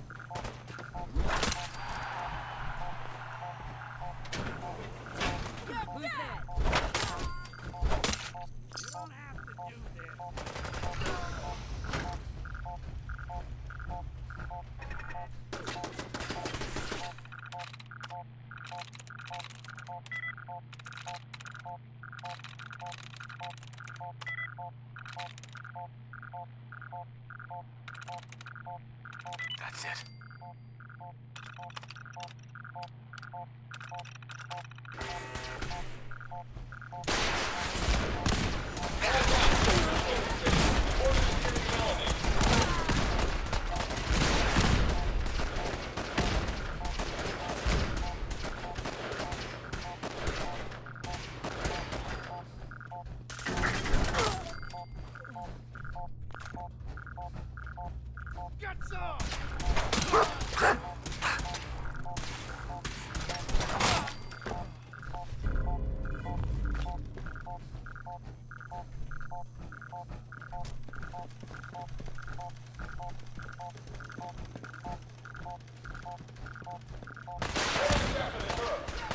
Who's that? You don't have to do this. That's it. Get some!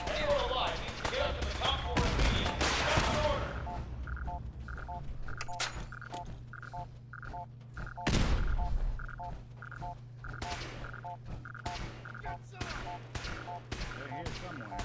Anyone alive needs to get up to the top floor immediately. That's an order. They're here somewhere.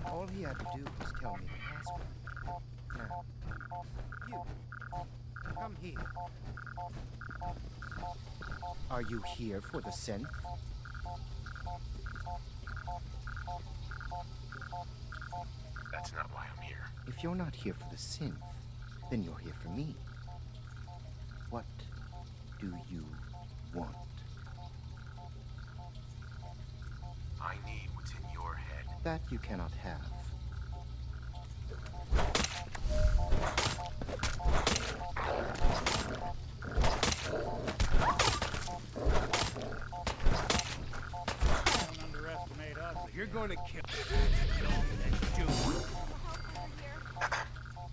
All he had to do was tell me the password. Now, you, come here. Are you here for the synth? That's not why I'm here. If you're not here for the synth, then you're here for me. What do you want? I need what's in your head. That you cannot have. Don't underestimate us. You're going to kill.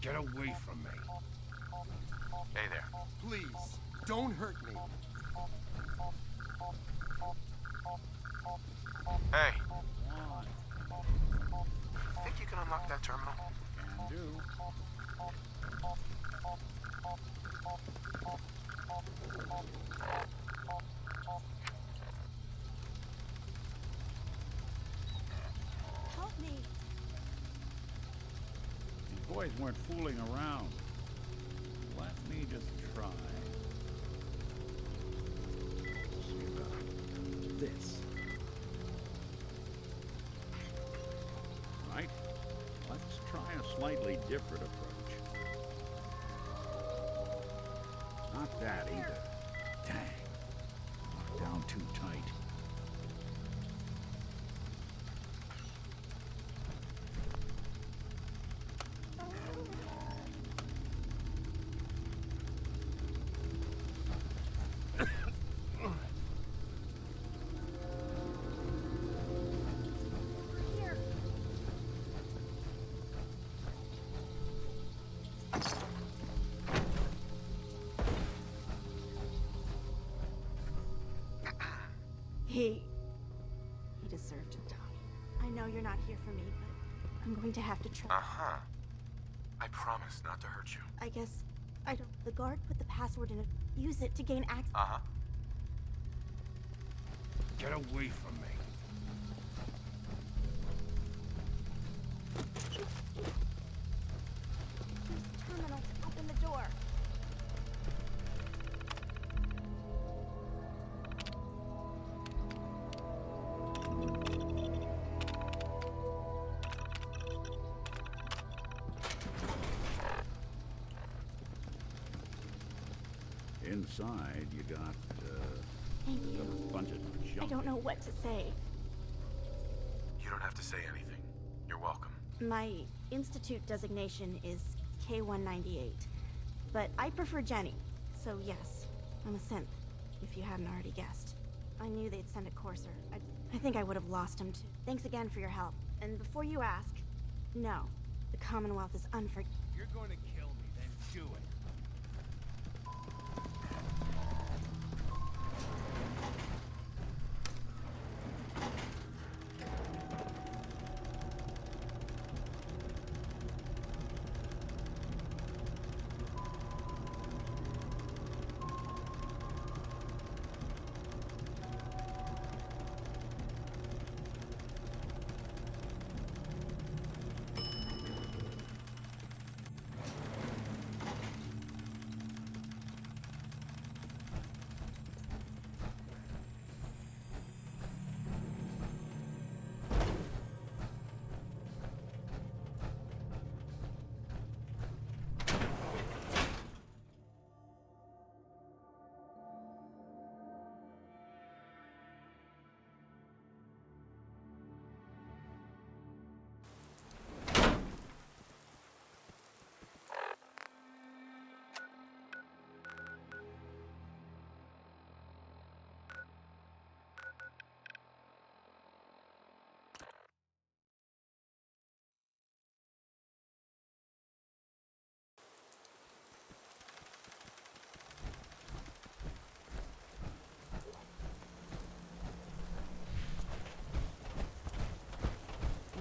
Get away from me. Hey there. Please, don't hurt me. Hey. Think you can unlock that terminal? Can do. Help me. These boys weren't fooling around. Let me just try. See about this. Right? Let's try a slightly different approach. Not that either. Dang. Locked down too tight. He deserved to die. I know you're not here for me, but I'm going to have to try. Uh-huh. I promise not to hurt you. I guess I don't. The guard put the password in it. Use it to gain access. Uh-huh. Get away from me. Use the terminal to open the door. Inside, you got, Thank you. a bunch of I junk. don't know what to say. You don't have to say anything. You're welcome. My institute designation is K-198, but I prefer Jenny. So yes, I'm a synth, if you hadn't already guessed. I knew they'd send a courser. I think I would have lost him too. Thanks again for your help. And before you ask, no, the Commonwealth is unforgiving. If you're going to kill me, then do it.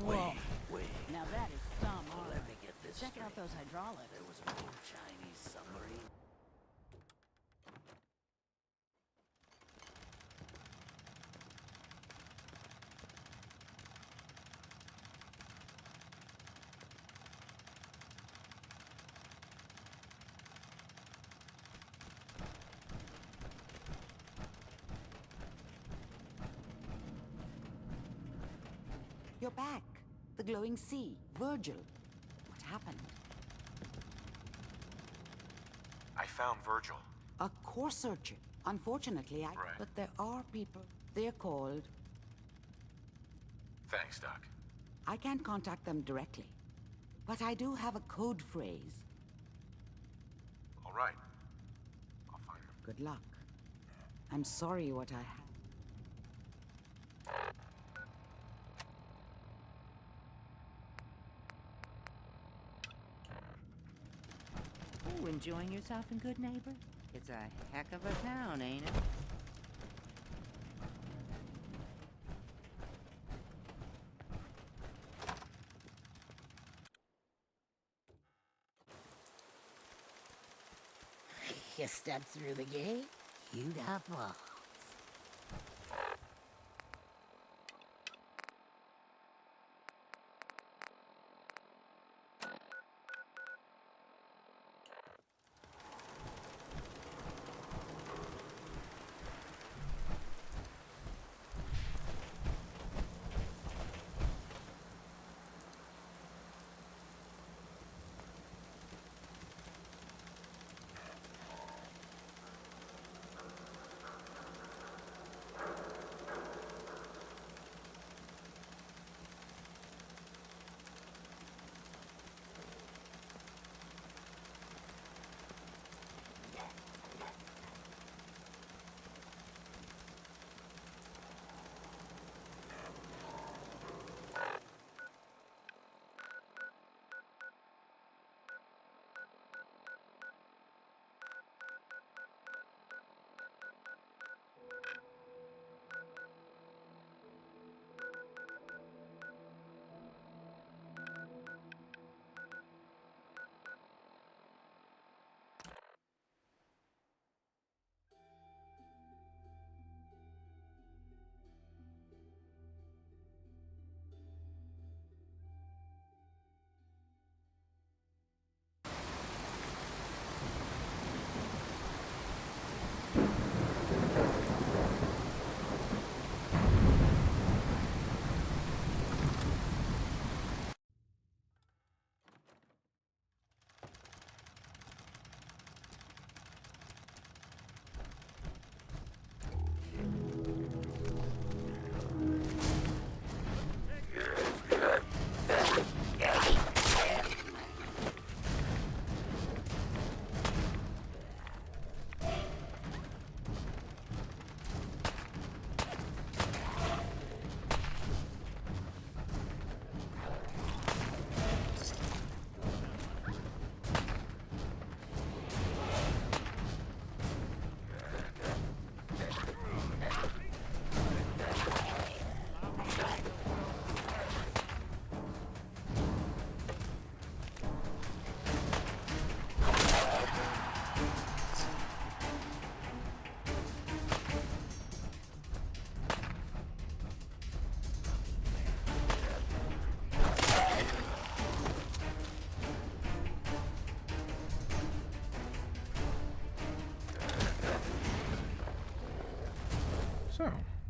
Whoa. Now that is some honor. Let me get this Check out those hydraulics. There was an old Chinese submarine. You're back. The glowing sea. Virgil. What happened? I found Virgil. A core searcher. Unfortunately, Right. But there are people. They're called. Thanks, Doc. I can't contact them directly. But I do have a code phrase. All right. I'll find them. Good luck. I'm sorry what I had. Ooh, enjoying yourself in Good Neighbor? It's a heck of a town, ain't it? You step through the gate, you got balls.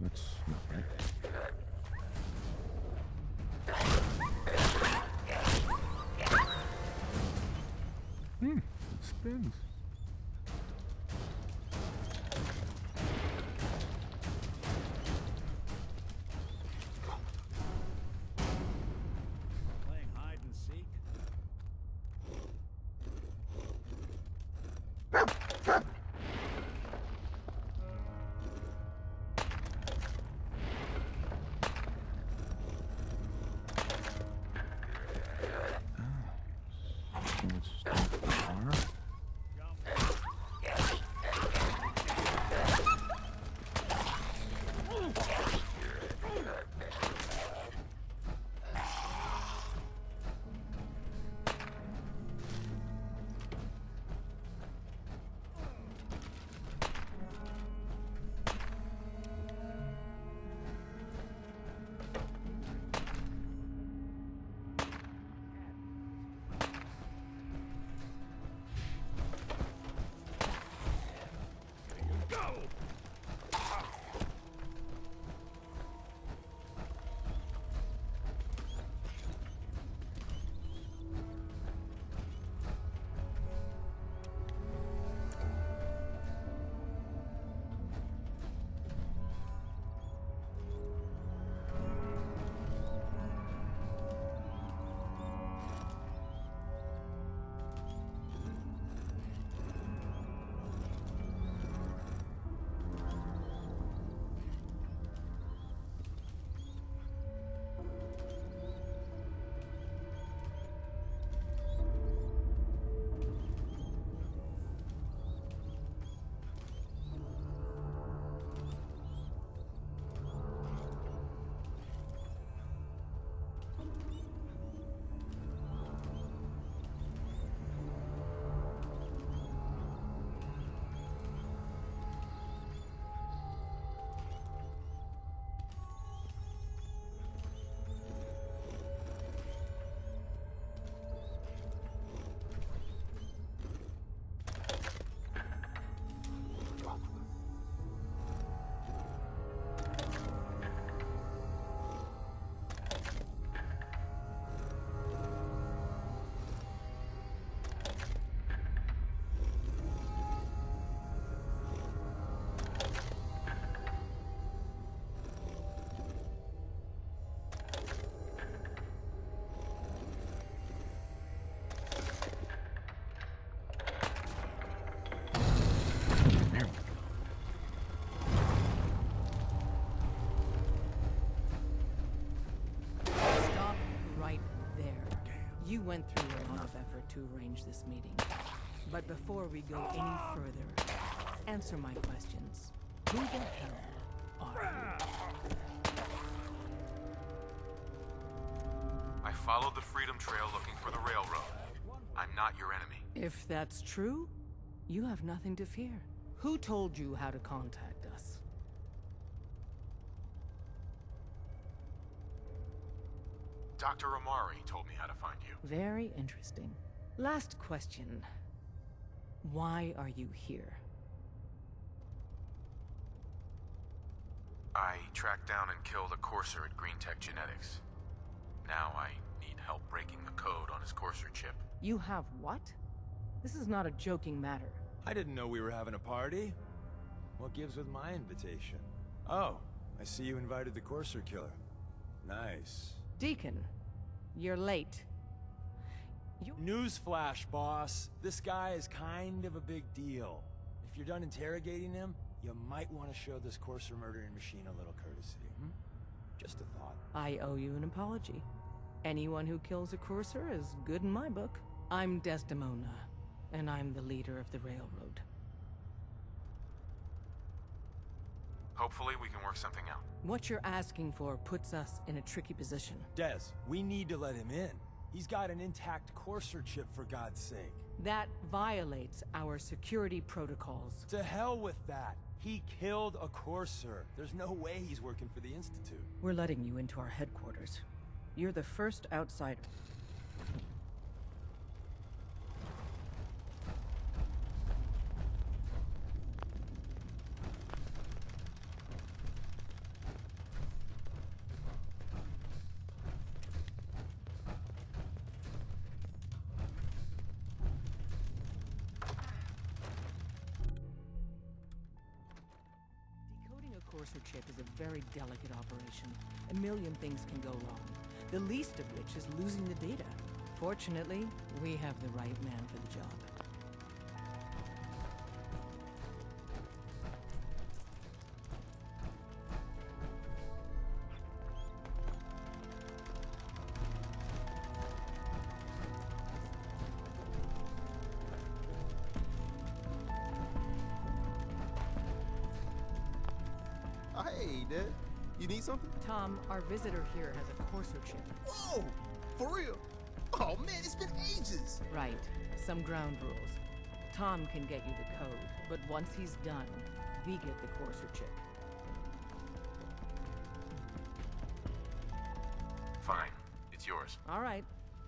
That's not right. It spins. Playing hide and seek? Let's start the car. Stop right there. You went through a lot of effort to arrange this meeting. But before we go any further, answer my questions. Who the hell are you? I followed the Freedom Trail looking for the railroad. I'm not your enemy. If that's true, you have nothing to fear. Who told you how to contact us? Dr. Amari told me how to find you. Very interesting. Last question. Why are you here? I tracked down and killed a courser at Green Tech Genetics. Now I need help breaking the code on his courser chip. You have what? This is not a joking matter. I didn't know we were having a party. What gives with my invitation? Oh, I see you invited the courser killer. Nice. Deacon, you're late. Newsflash, boss. This guy is kind of a big deal. If you're done interrogating him, you might want to show this courser murdering machine a little courtesy. Just a thought. I owe you an apology. Anyone who kills a courser is good in my book. I'm Desdemona, and I'm the leader of the railroad. Hopefully we can work something out. What you're asking for puts us in a tricky position. Des, we need to let him in. He's got an intact courser chip, for God's sake. That violates our security protocols. To hell with that. He killed a courser. There's no way he's working for the Institute. We're letting you into our headquarters. You're the first outsider. courser chip is a very delicate operation. A million things can go wrong, the least of which is losing the data. Fortunately, we have the right man for the job. Hey, Dad. You need something? Tom, our visitor here has a courser chip. Whoa! For real? Oh, man, it's been ages! Right. Some ground rules. Tom can get you the code, but once he's done, we get the courser chip. Fine. It's yours. All right.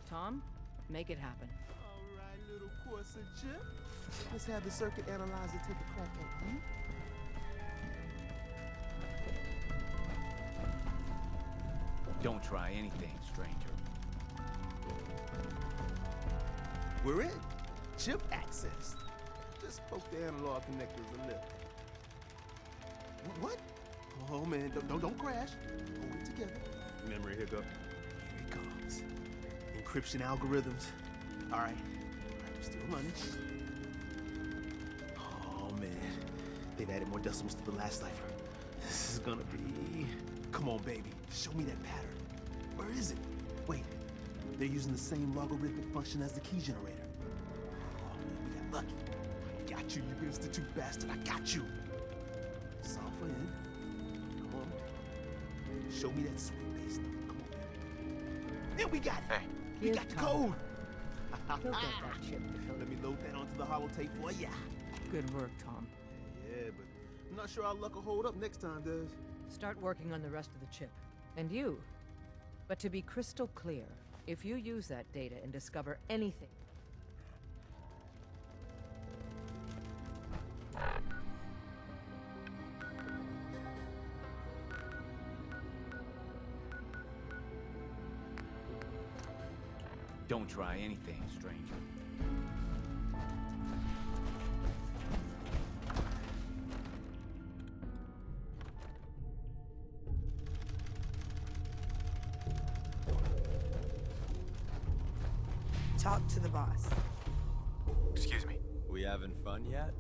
Tom, make it happen. All right, little courser chip. Let's have the circuit analyzer take a crack at you. Don't try anything, stranger. We're in. Chip access. Just poke the analog connectors a little. What? Oh man, don't crash. Hold it together. Memory hiccup. Here it comes. Encryption algorithms. All right, we're still running. Oh man, they've added more decimals to the last cipher. This is gonna be... Come on, baby. Show me that pattern. Where is it? Wait, they're using the same logarithmic function as the key generator. Oh man, we got lucky. I got you, you Institute bastard. I got you. Solve for in. Come on. Show me that sweet base number. Come on, baby. There we got it. Hey. We got the code. He'll get that chip. Let me load that onto the holotape for ya. Good work, Tom. Yeah, but I'm not sure our luck will hold up next time, does? Start working on the rest of the chip. And you. But to be crystal clear, if you use that data and discover anything... Don't try anything, stranger. Talk to the boss. Excuse me. We having fun yet?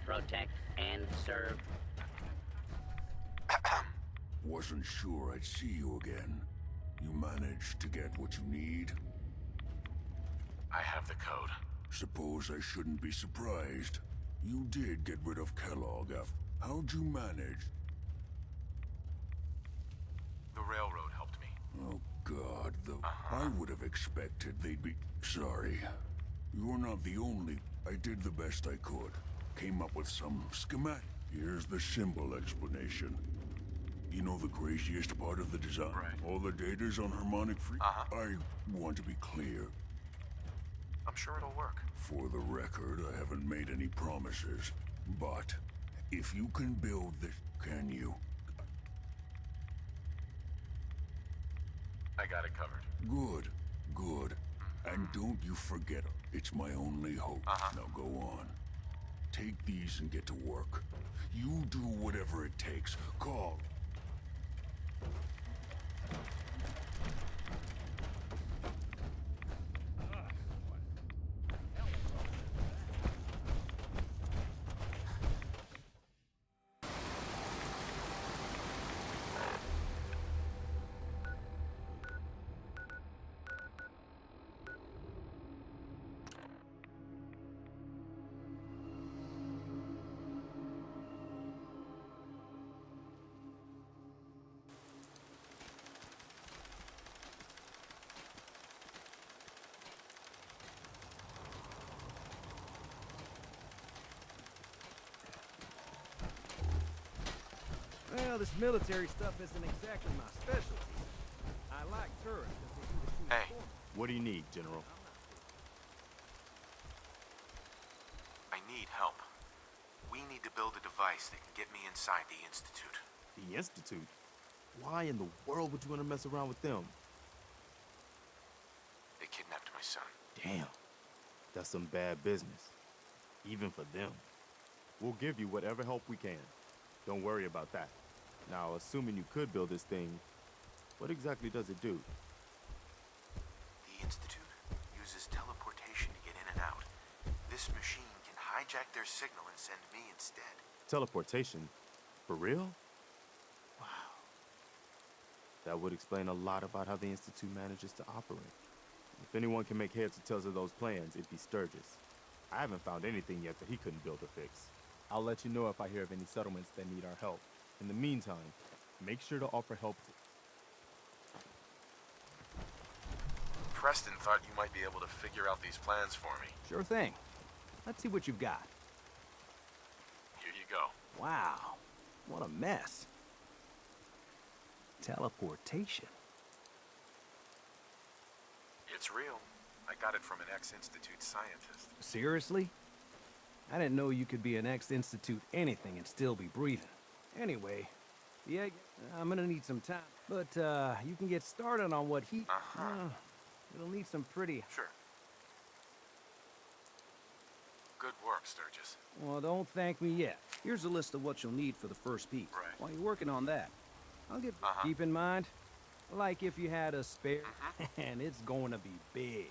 Protect and serve. Wasn't sure I'd see you again. You managed to get what you need? I have the code. Suppose I shouldn't be surprised. You did get rid of Kellogg after... How'd you manage? The railroad helped me. Oh, God, I would have expected they'd be... Sorry. You're not the only... I did the best I could. Came up with some schematic. Here's the symbol explanation. You know the craziest part of the design? Right. All the data's on harmonic free... I want to be clear. I'm sure it'll work. For the record, I haven't made any promises. But, if you can build this, can you? I got it covered. Good, good. And don't you forget, it's my only hope. Now go on. Take these and get to work. You do whatever it takes. Call. Well, this military stuff isn't exactly my specialty. I like turrets because they do the shooting for me. What do you need, General? I need help. We need to build a device that can get me inside the Institute. The Institute? Why in the world would you want to mess around with them? They kidnapped my son. Damn. That's some bad business. Even for them. We'll give you whatever help we can. Don't worry about that. Now, assuming you could build this thing, what exactly does it do? The Institute uses teleportation to get in and out. This machine can hijack their signal and send me instead. Teleportation? For real? Wow. That would explain a lot about how the Institute manages to operate. If anyone can make heads or tails of those plans, it'd be Sturgis. I haven't found anything yet that he couldn't build or fix. I'll let you know if I hear of any settlements that need our help. In the meantime, make sure to offer help to... Preston thought you might be able to figure out these plans for me. Sure thing. Let's see what you've got. Here you go. Wow, what a mess. Teleportation. It's real. I got it from an ex-Institute scientist. Seriously? I didn't know you could be an ex-Institute anything and still be breathing. Anyway, yeah, I'm gonna need some time. But, you can get started on what he... it'll need some pretty... Sure. Good work, Sturgis. Well, don't thank me yet. Here's a list of what you'll need for the first piece. Right. While you're working on that, I'll get... Keep in mind, like if you had a spare, and it's going to be big.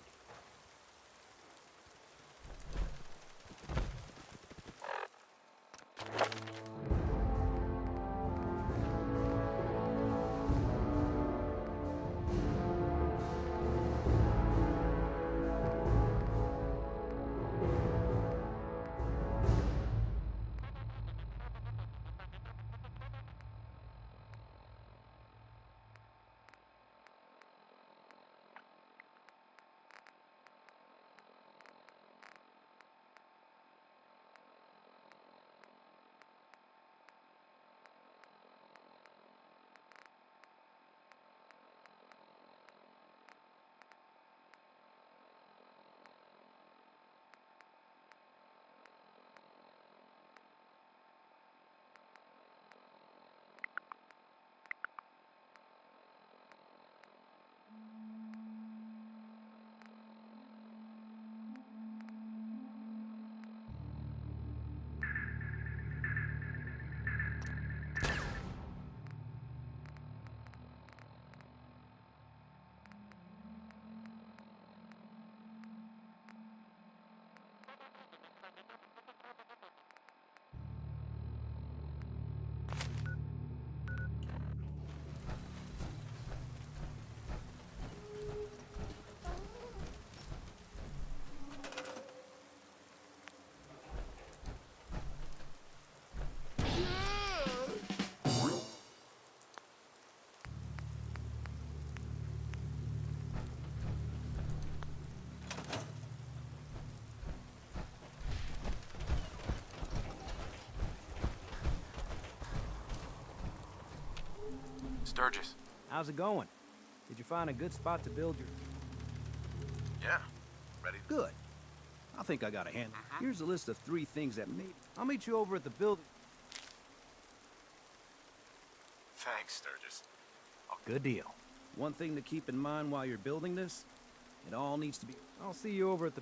Sturgis. How's it going? Did you find a good spot to build your... Yeah. Ready? Good. I think I got a hand. Here's a list of 3 things that made... I'll meet you over at the building. Thanks, Sturgis. Good deal. One thing to keep in mind while you're building this, it all needs to be... I'll see you over at the...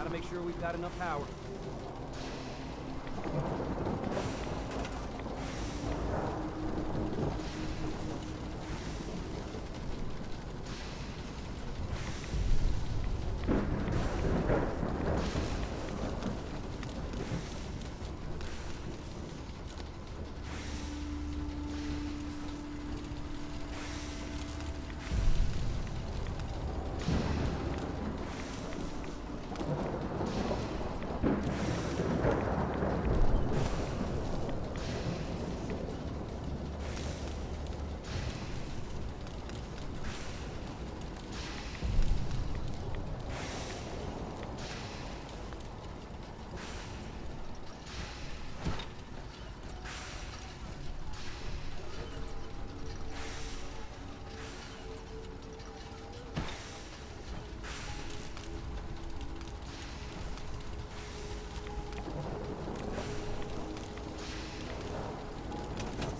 Gotta make sure we've got enough power.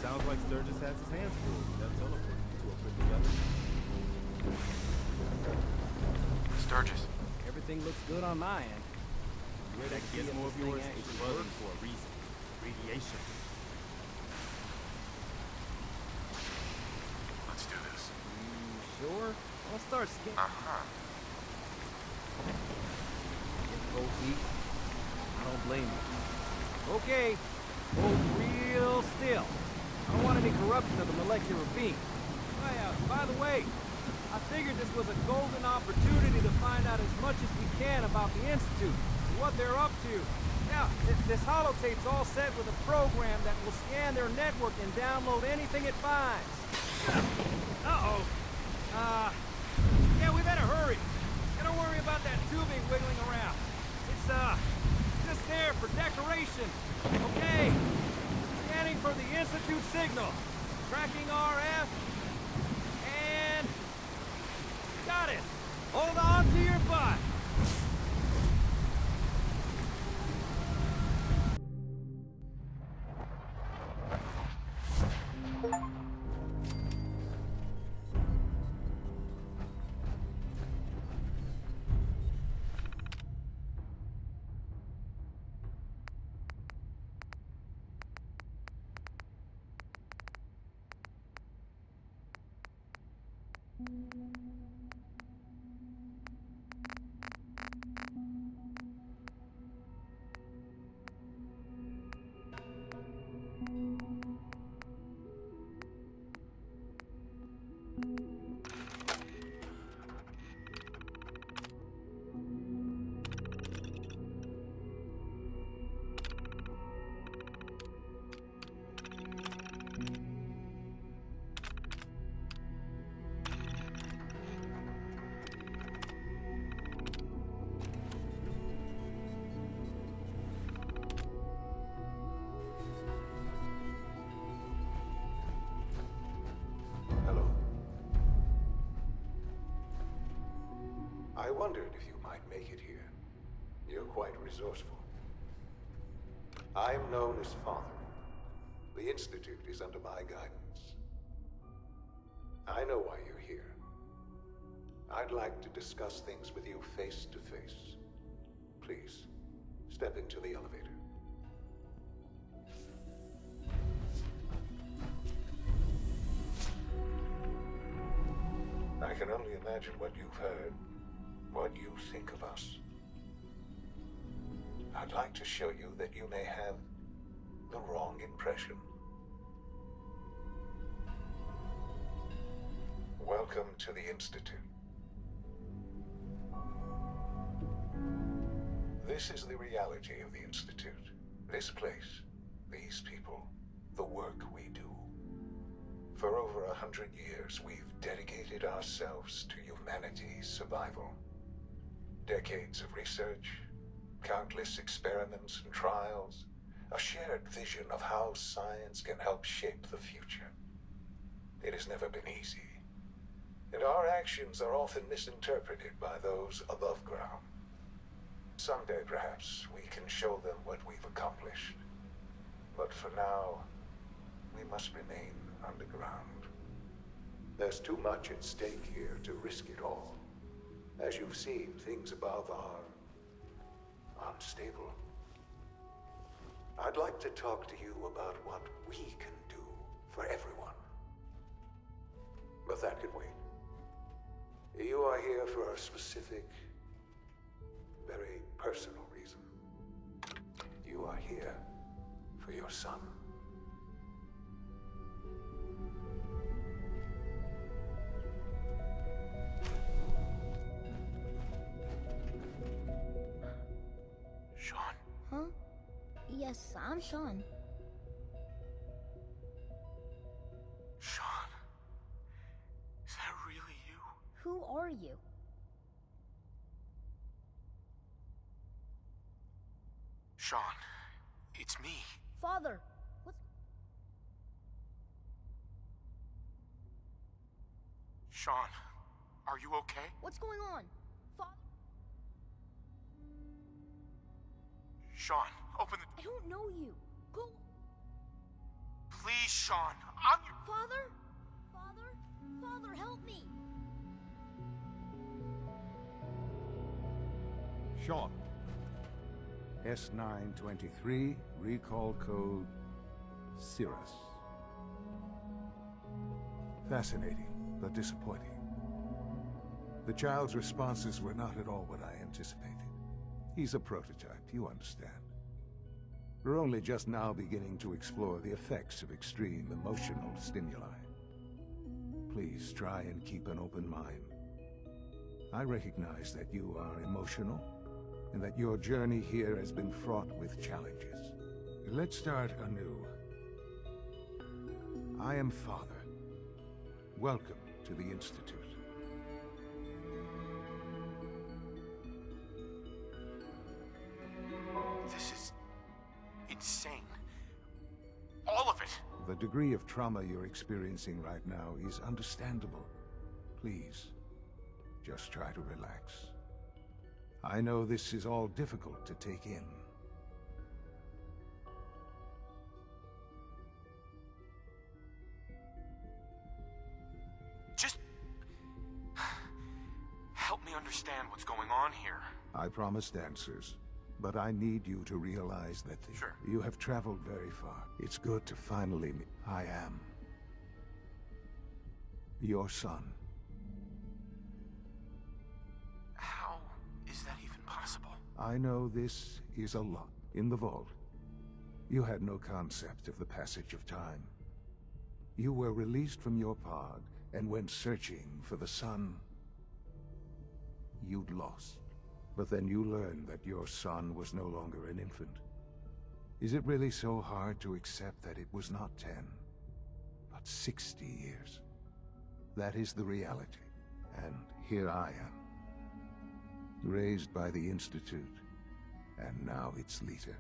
Sounds like Sturgis has his hands full. That teleport you two will put together. Sturgis. Everything looks good on my end. That gizmo of yours is buzzing for a reason. Radiation. Let's do this. Sure? I'll start scanning. Get cold feet. I don't blame you. Okay. Hold real still. I don't want any corruption of the molecular beam. By the way, I figured this was a golden opportunity to find out as much as we can about the Institute, what they're up to. Yeah, this holotape's all set with a program that will scan their network and download anything it finds. Uh-oh. Yeah, we better hurry. And don't worry about that tubing wiggling around. It's, just there for decoration. Okay. Scanning for the Institute signal. Tracking RF. And... got it. Hold on to your butt. I wondered if you might make it here. You're quite resourceful. I'm known as Father. The Institute is under my guidance. I know why you're here. I'd like to discuss things with you face to face. Please, step into the elevator. I can only imagine what you've heard. What you think of us. I'd like to show you that you may have the wrong impression. Welcome to the Institute. This is the reality of the Institute. This place, these people, the work we do. For over 100 years, we've dedicated ourselves to humanity's survival. Decades of research, countless experiments and trials, a shared vision of how science can help shape the future. It has never been easy, and our actions are often misinterpreted by those above ground. Someday, perhaps, we can show them what we've accomplished. But for now, we must remain underground. There's too much at stake here to risk it all. As you've seen, things above are unstable. I'd like to talk to you about what we can do for everyone. But that can wait. You are here for a specific, very personal reason. You are here for your son. Sean? Huh? Yes, I'm Sean. Sean? Is that really you? Who are you? Sean, it's me. Father, what's... Sean, are you okay? What's going on? Father? Sean, open the... I don't know you. Go... Please, Sean, I'm your... Father? Father? Father, help me! Sean. S923, recall code Cirrus. Fascinating, but disappointing. The child's responses were not at all what I anticipated. He's a prototype, you understand. We're only just now beginning to explore the effects of extreme emotional stimuli. Please try and keep an open mind. I recognize that you are emotional, and that your journey here has been fraught with challenges. Let's start anew. I am Father. Welcome to the Institute. This is... insane. All of it! The degree of trauma you're experiencing right now is understandable. Please, just try to relax. I know this is all difficult to take in. Just... help me understand what's going on here. I promised answers, but I need you to realize that you have traveled very far. It's good to finally meet. I am your son. How is that even possible? I know this is a lot. In the vault, you had no concept of the passage of time. You were released from your pod and went searching for the sun you'd lost. But then you learned that your son was no longer an infant. Is it really so hard to accept that it was not 10, but 60 years? That is the reality. And here I am, raised by the Institute, and now its leader.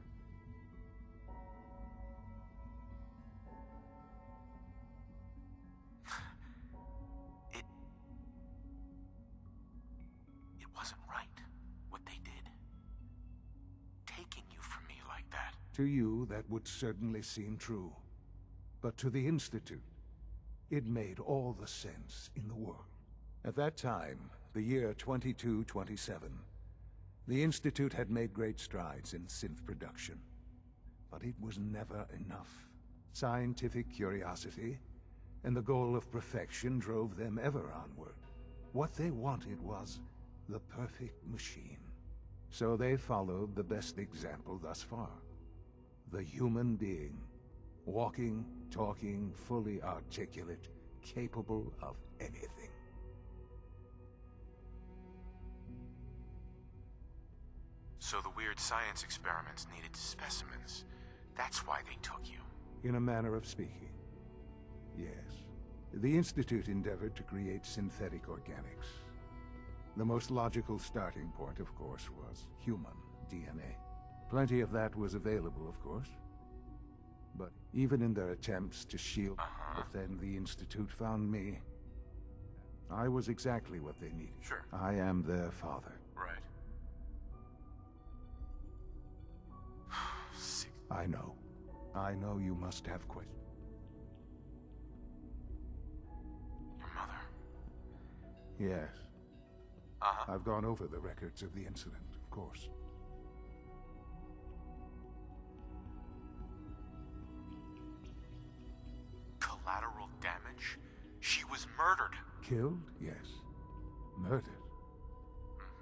It wasn't right, what they did. Taking you from me like that. To you, that would certainly seem true. But to the Institute, it made all the sense in the world. At that time, the year 2227, the Institute had made great strides in synth production. But it was never enough. Scientific curiosity and the goal of perfection drove them ever onward. What they wanted was the perfect machine. So they followed the best example thus far. The human being. Walking, talking, fully articulate, capable of anything. So the weird science experiments needed specimens. That's why they took you. In a manner of speaking. Yes. The Institute endeavored to create synthetic organics. The most logical starting point, of course, was human DNA. Plenty of that was available, of course. But even in their attempts to shield, but then the Institute found me. I was exactly what they needed. Sure. I am their father. Right. I know. I know you must have questions. Your mother. Yes. I've gone over the records of the incident, of course. Killed? Yes. Murdered?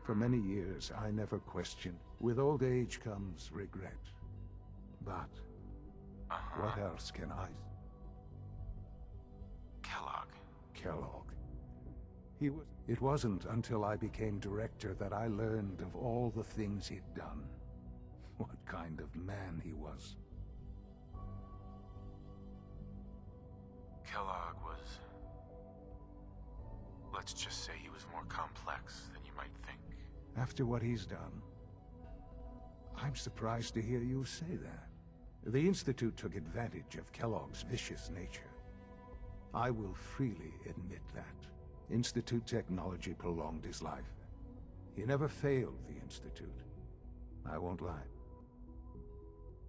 For many years, I never questioned. With old age comes regret. But what else can I... Kellogg. Kellogg. He was... It wasn't until I became director that I learned of all the things he'd done. What kind of man he was. Kellogg was... Let's just say he was more complex than you might think. After what he's done, I'm surprised to hear you say that. The Institute took advantage of Kellogg's vicious nature. I will freely admit that. Institute technology prolonged his life. He never failed the Institute. I won't lie.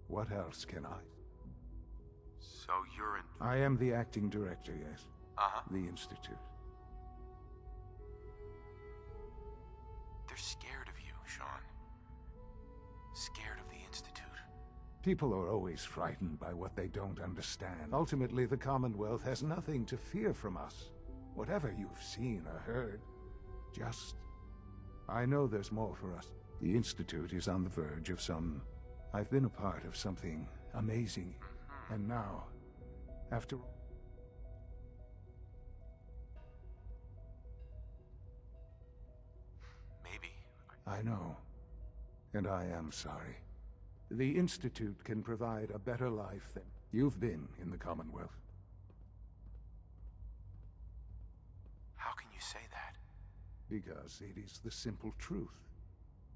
What else can I? So you're in... I am the acting director, yes. The Institute. They're scared of you, Sean. Scared of the Institute. People are always frightened by what they don't understand. Ultimately, the Commonwealth has nothing to fear from us. Whatever you've seen or heard, just... I know there's more for us. The Institute is on the verge of some... I've been a part of something amazing. And now, after... Maybe. I know. And I am sorry. The Institute can provide a better life than... You've been in the Commonwealth. How can you say that? Because it is the simple truth.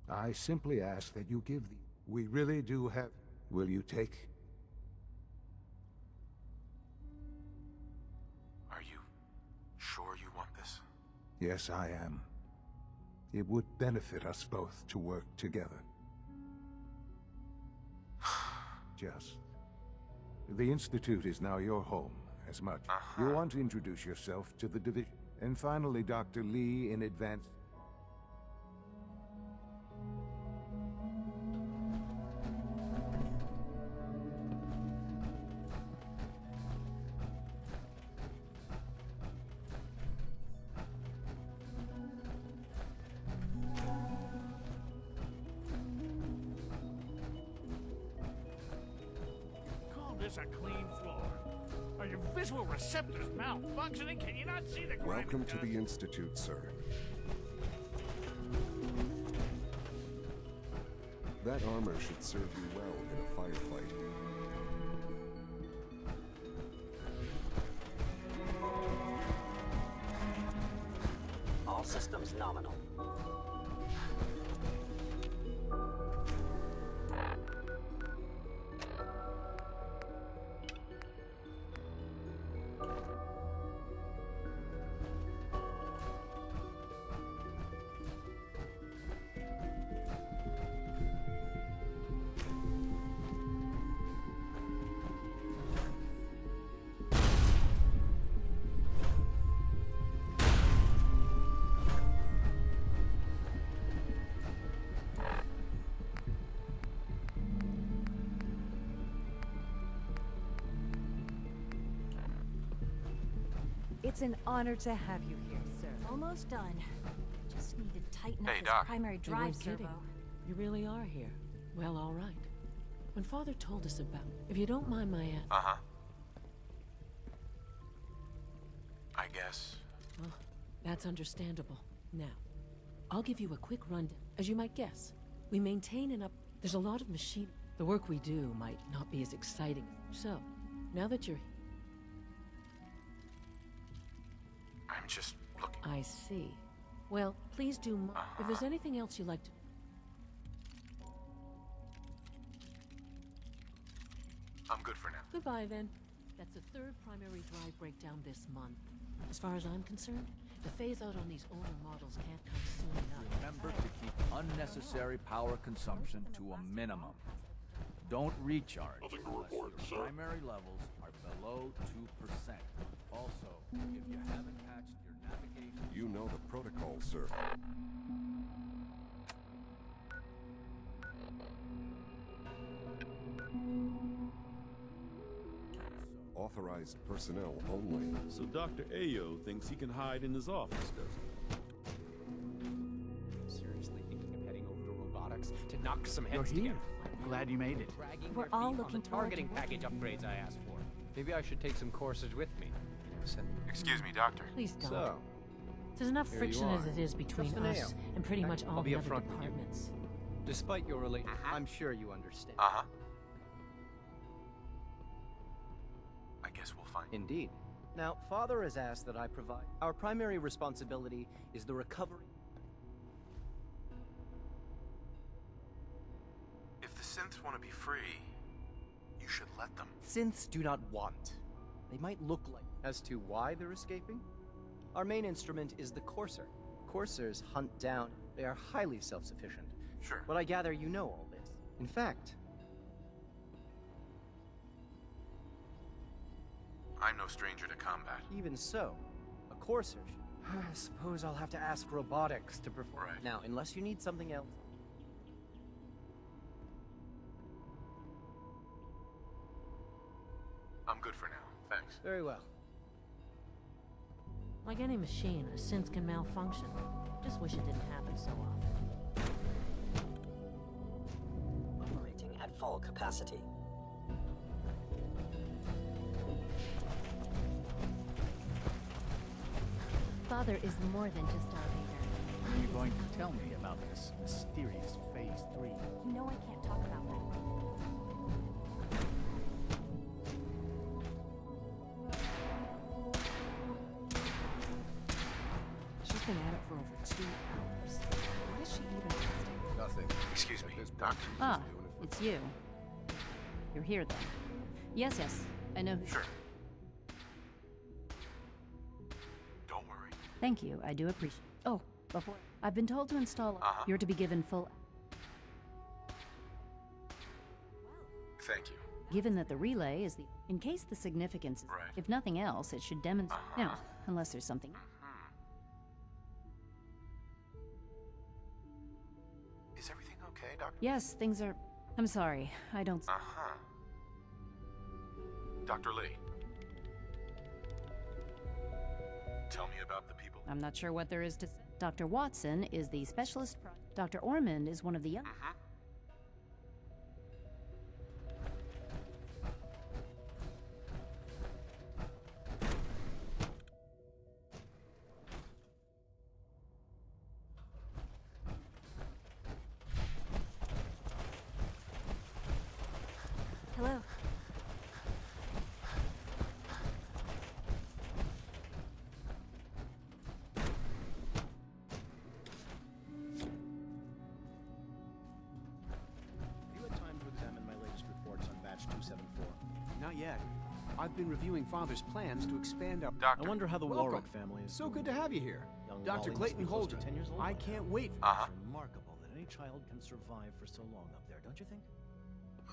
I simply ask that you give the... We really do have... Will you take... Are you sure you want this? Yes, I am. It would benefit us both to work together. Just... The Institute is now your home, as much. You want to introduce yourself to the division. And finally, Dr. Lee, in advance... This a clean floor. Are your visual receptors malfunctioning? Can you not see the grime? Welcome to the Institute, sir. That armor should serve you well in a firefight. All systems nominal. It's an honor to have you here, sir. Almost done. Just need to tighten up Hey, this Doc. primary You drive weren't servo. kidding. You really are here. Well, all right. When Father told us about... If you don't mind my I guess. Well, that's understandable. Now, I'll give you a quick rundown. As you might guess, we maintain and up... There's a lot of machine... The work we do might not be as exciting. So, now that you're... I'm just looking... I see. Well, please do... If there's anything else you'd like to... I'm good for now. Goodbye, then. That's the third primary drive breakdown this month. As far as I'm concerned, the phase-out on these older models can't come soon enough. Remember to keep unnecessary power consumption to a minimum. Don't recharge unless your primary levels are below 2%. Also, if you haven't patched your navigation... You know the protocol, sir. authorized personnel only. So Dr. Ayo thinks he can hide in his office, does he? Seriously thinking of heading over to robotics to knock some You're heads here. together? I'm glad you made it. Bragging We're their all feet on looking the forward to targeting package upgrades I asked for. Maybe I should take some courses with me. Excuse me, Doctor. Please don't. So, There's enough here you friction are. as it is between Just a us nail. and pretty much all I'll be the other upfront with you. departments. Despite your relation, I'm sure you understand. Uh-huh. I guess we'll find... Indeed. Now, Father has asked that I provide... Our primary responsibility is the recovery... If the synths want to be free, you should let them. Synths do not want. They might look like... As to why they're escaping? Our main instrument is the Courser. Coursers hunt down. They are highly self-sufficient. Sure. But I gather you know all this. In fact... I'm no stranger to combat. Even so, a Courser... I suppose I'll have to ask robotics to perform. Right. Now, unless you need something else... I'm good for now, thanks. Very well. Like any machine, a synth can malfunction. Just wish it didn't happen so often. Operating at full capacity. Father is more than just our leader. Are you going to tell me about this mysterious Phase 3? You know I can't talk about that. She's been at it for over 2 hours. What is she even testing? Nothing. Excuse me, Doctor. Ah, it's you. You're here then. Yes, yes. I know who. Sure. Don't worry. Thank you. I do appreciate. Oh, before I've been told to install. You're to be given full. Thank you. Given that the relay is the. In case the significance is. Right. If nothing else, it should demonstrate. No, unless there's something. Is everything okay, Doctor? Yes, things are. I'm sorry. I don't. Uh-huh. Dr. Lee. Tell me about the people. I'm not sure what there is to say. Dr. Watson is the specialist. Dr. Ormond is one of the young. Hello. You had time to examine my latest reports on batch 274? Not yet. I've been reviewing Father's plans to expand our... Doctor. I wonder how the Welcome. Warwick family is. So good to have you here. Young Dr. Wally Clayton must be close to Holden. 10 years old I by can't now. wait. Uh-huh. It's remarkable that any child can survive for so long up there, don't you think?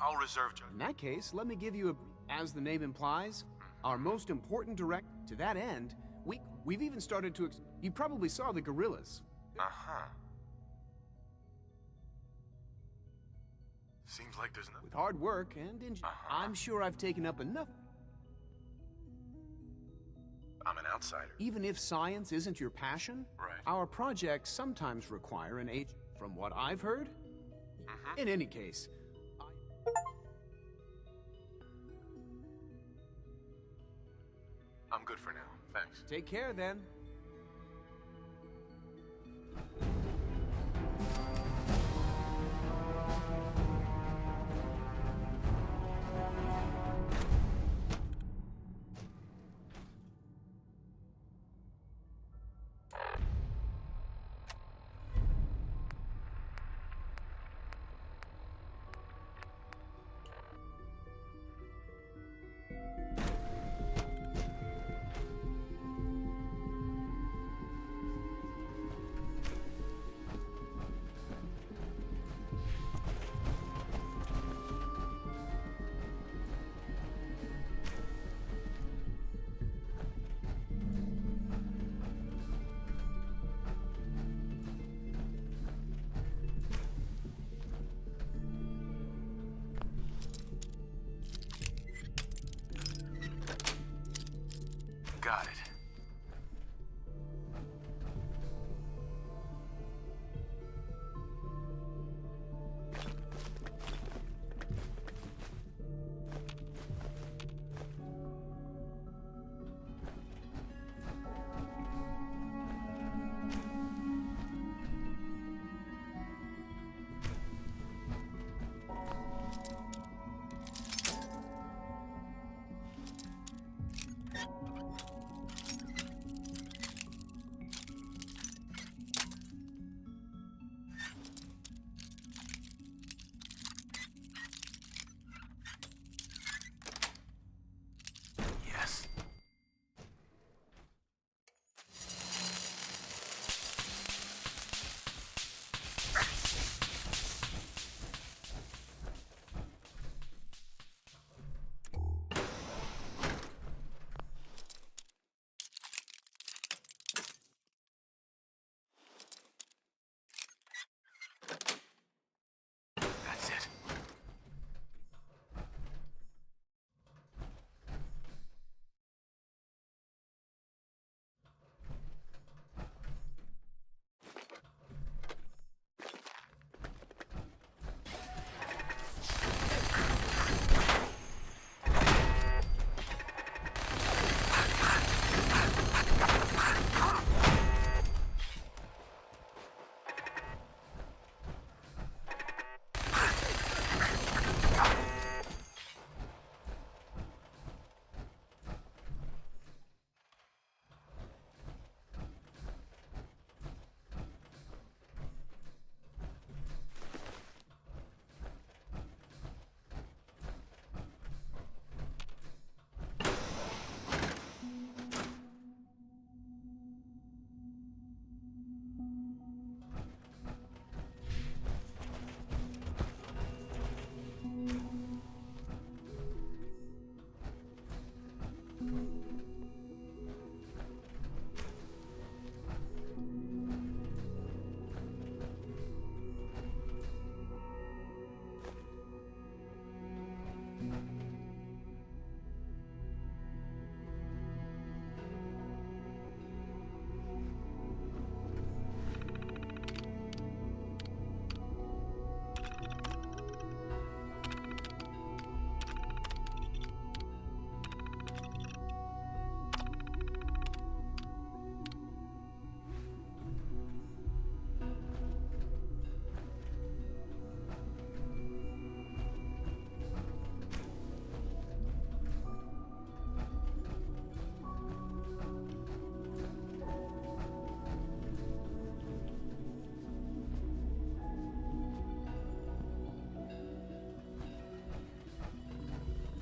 I'll reserve judgment. In that case, let me give you a... As the name implies, our most important direct... To that end, we've even started to... You probably saw the gorillas. Uh-huh. Seems like there's no... With hard work and I'm sure I've taken up enough... I'm an outsider. Even if science isn't your passion, Right. our projects sometimes require an agent. From what I've heard, in any case, I'm good for now, thanks. take care then.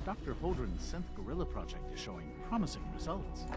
Dr. Holdren's synth gorilla project is showing promising results.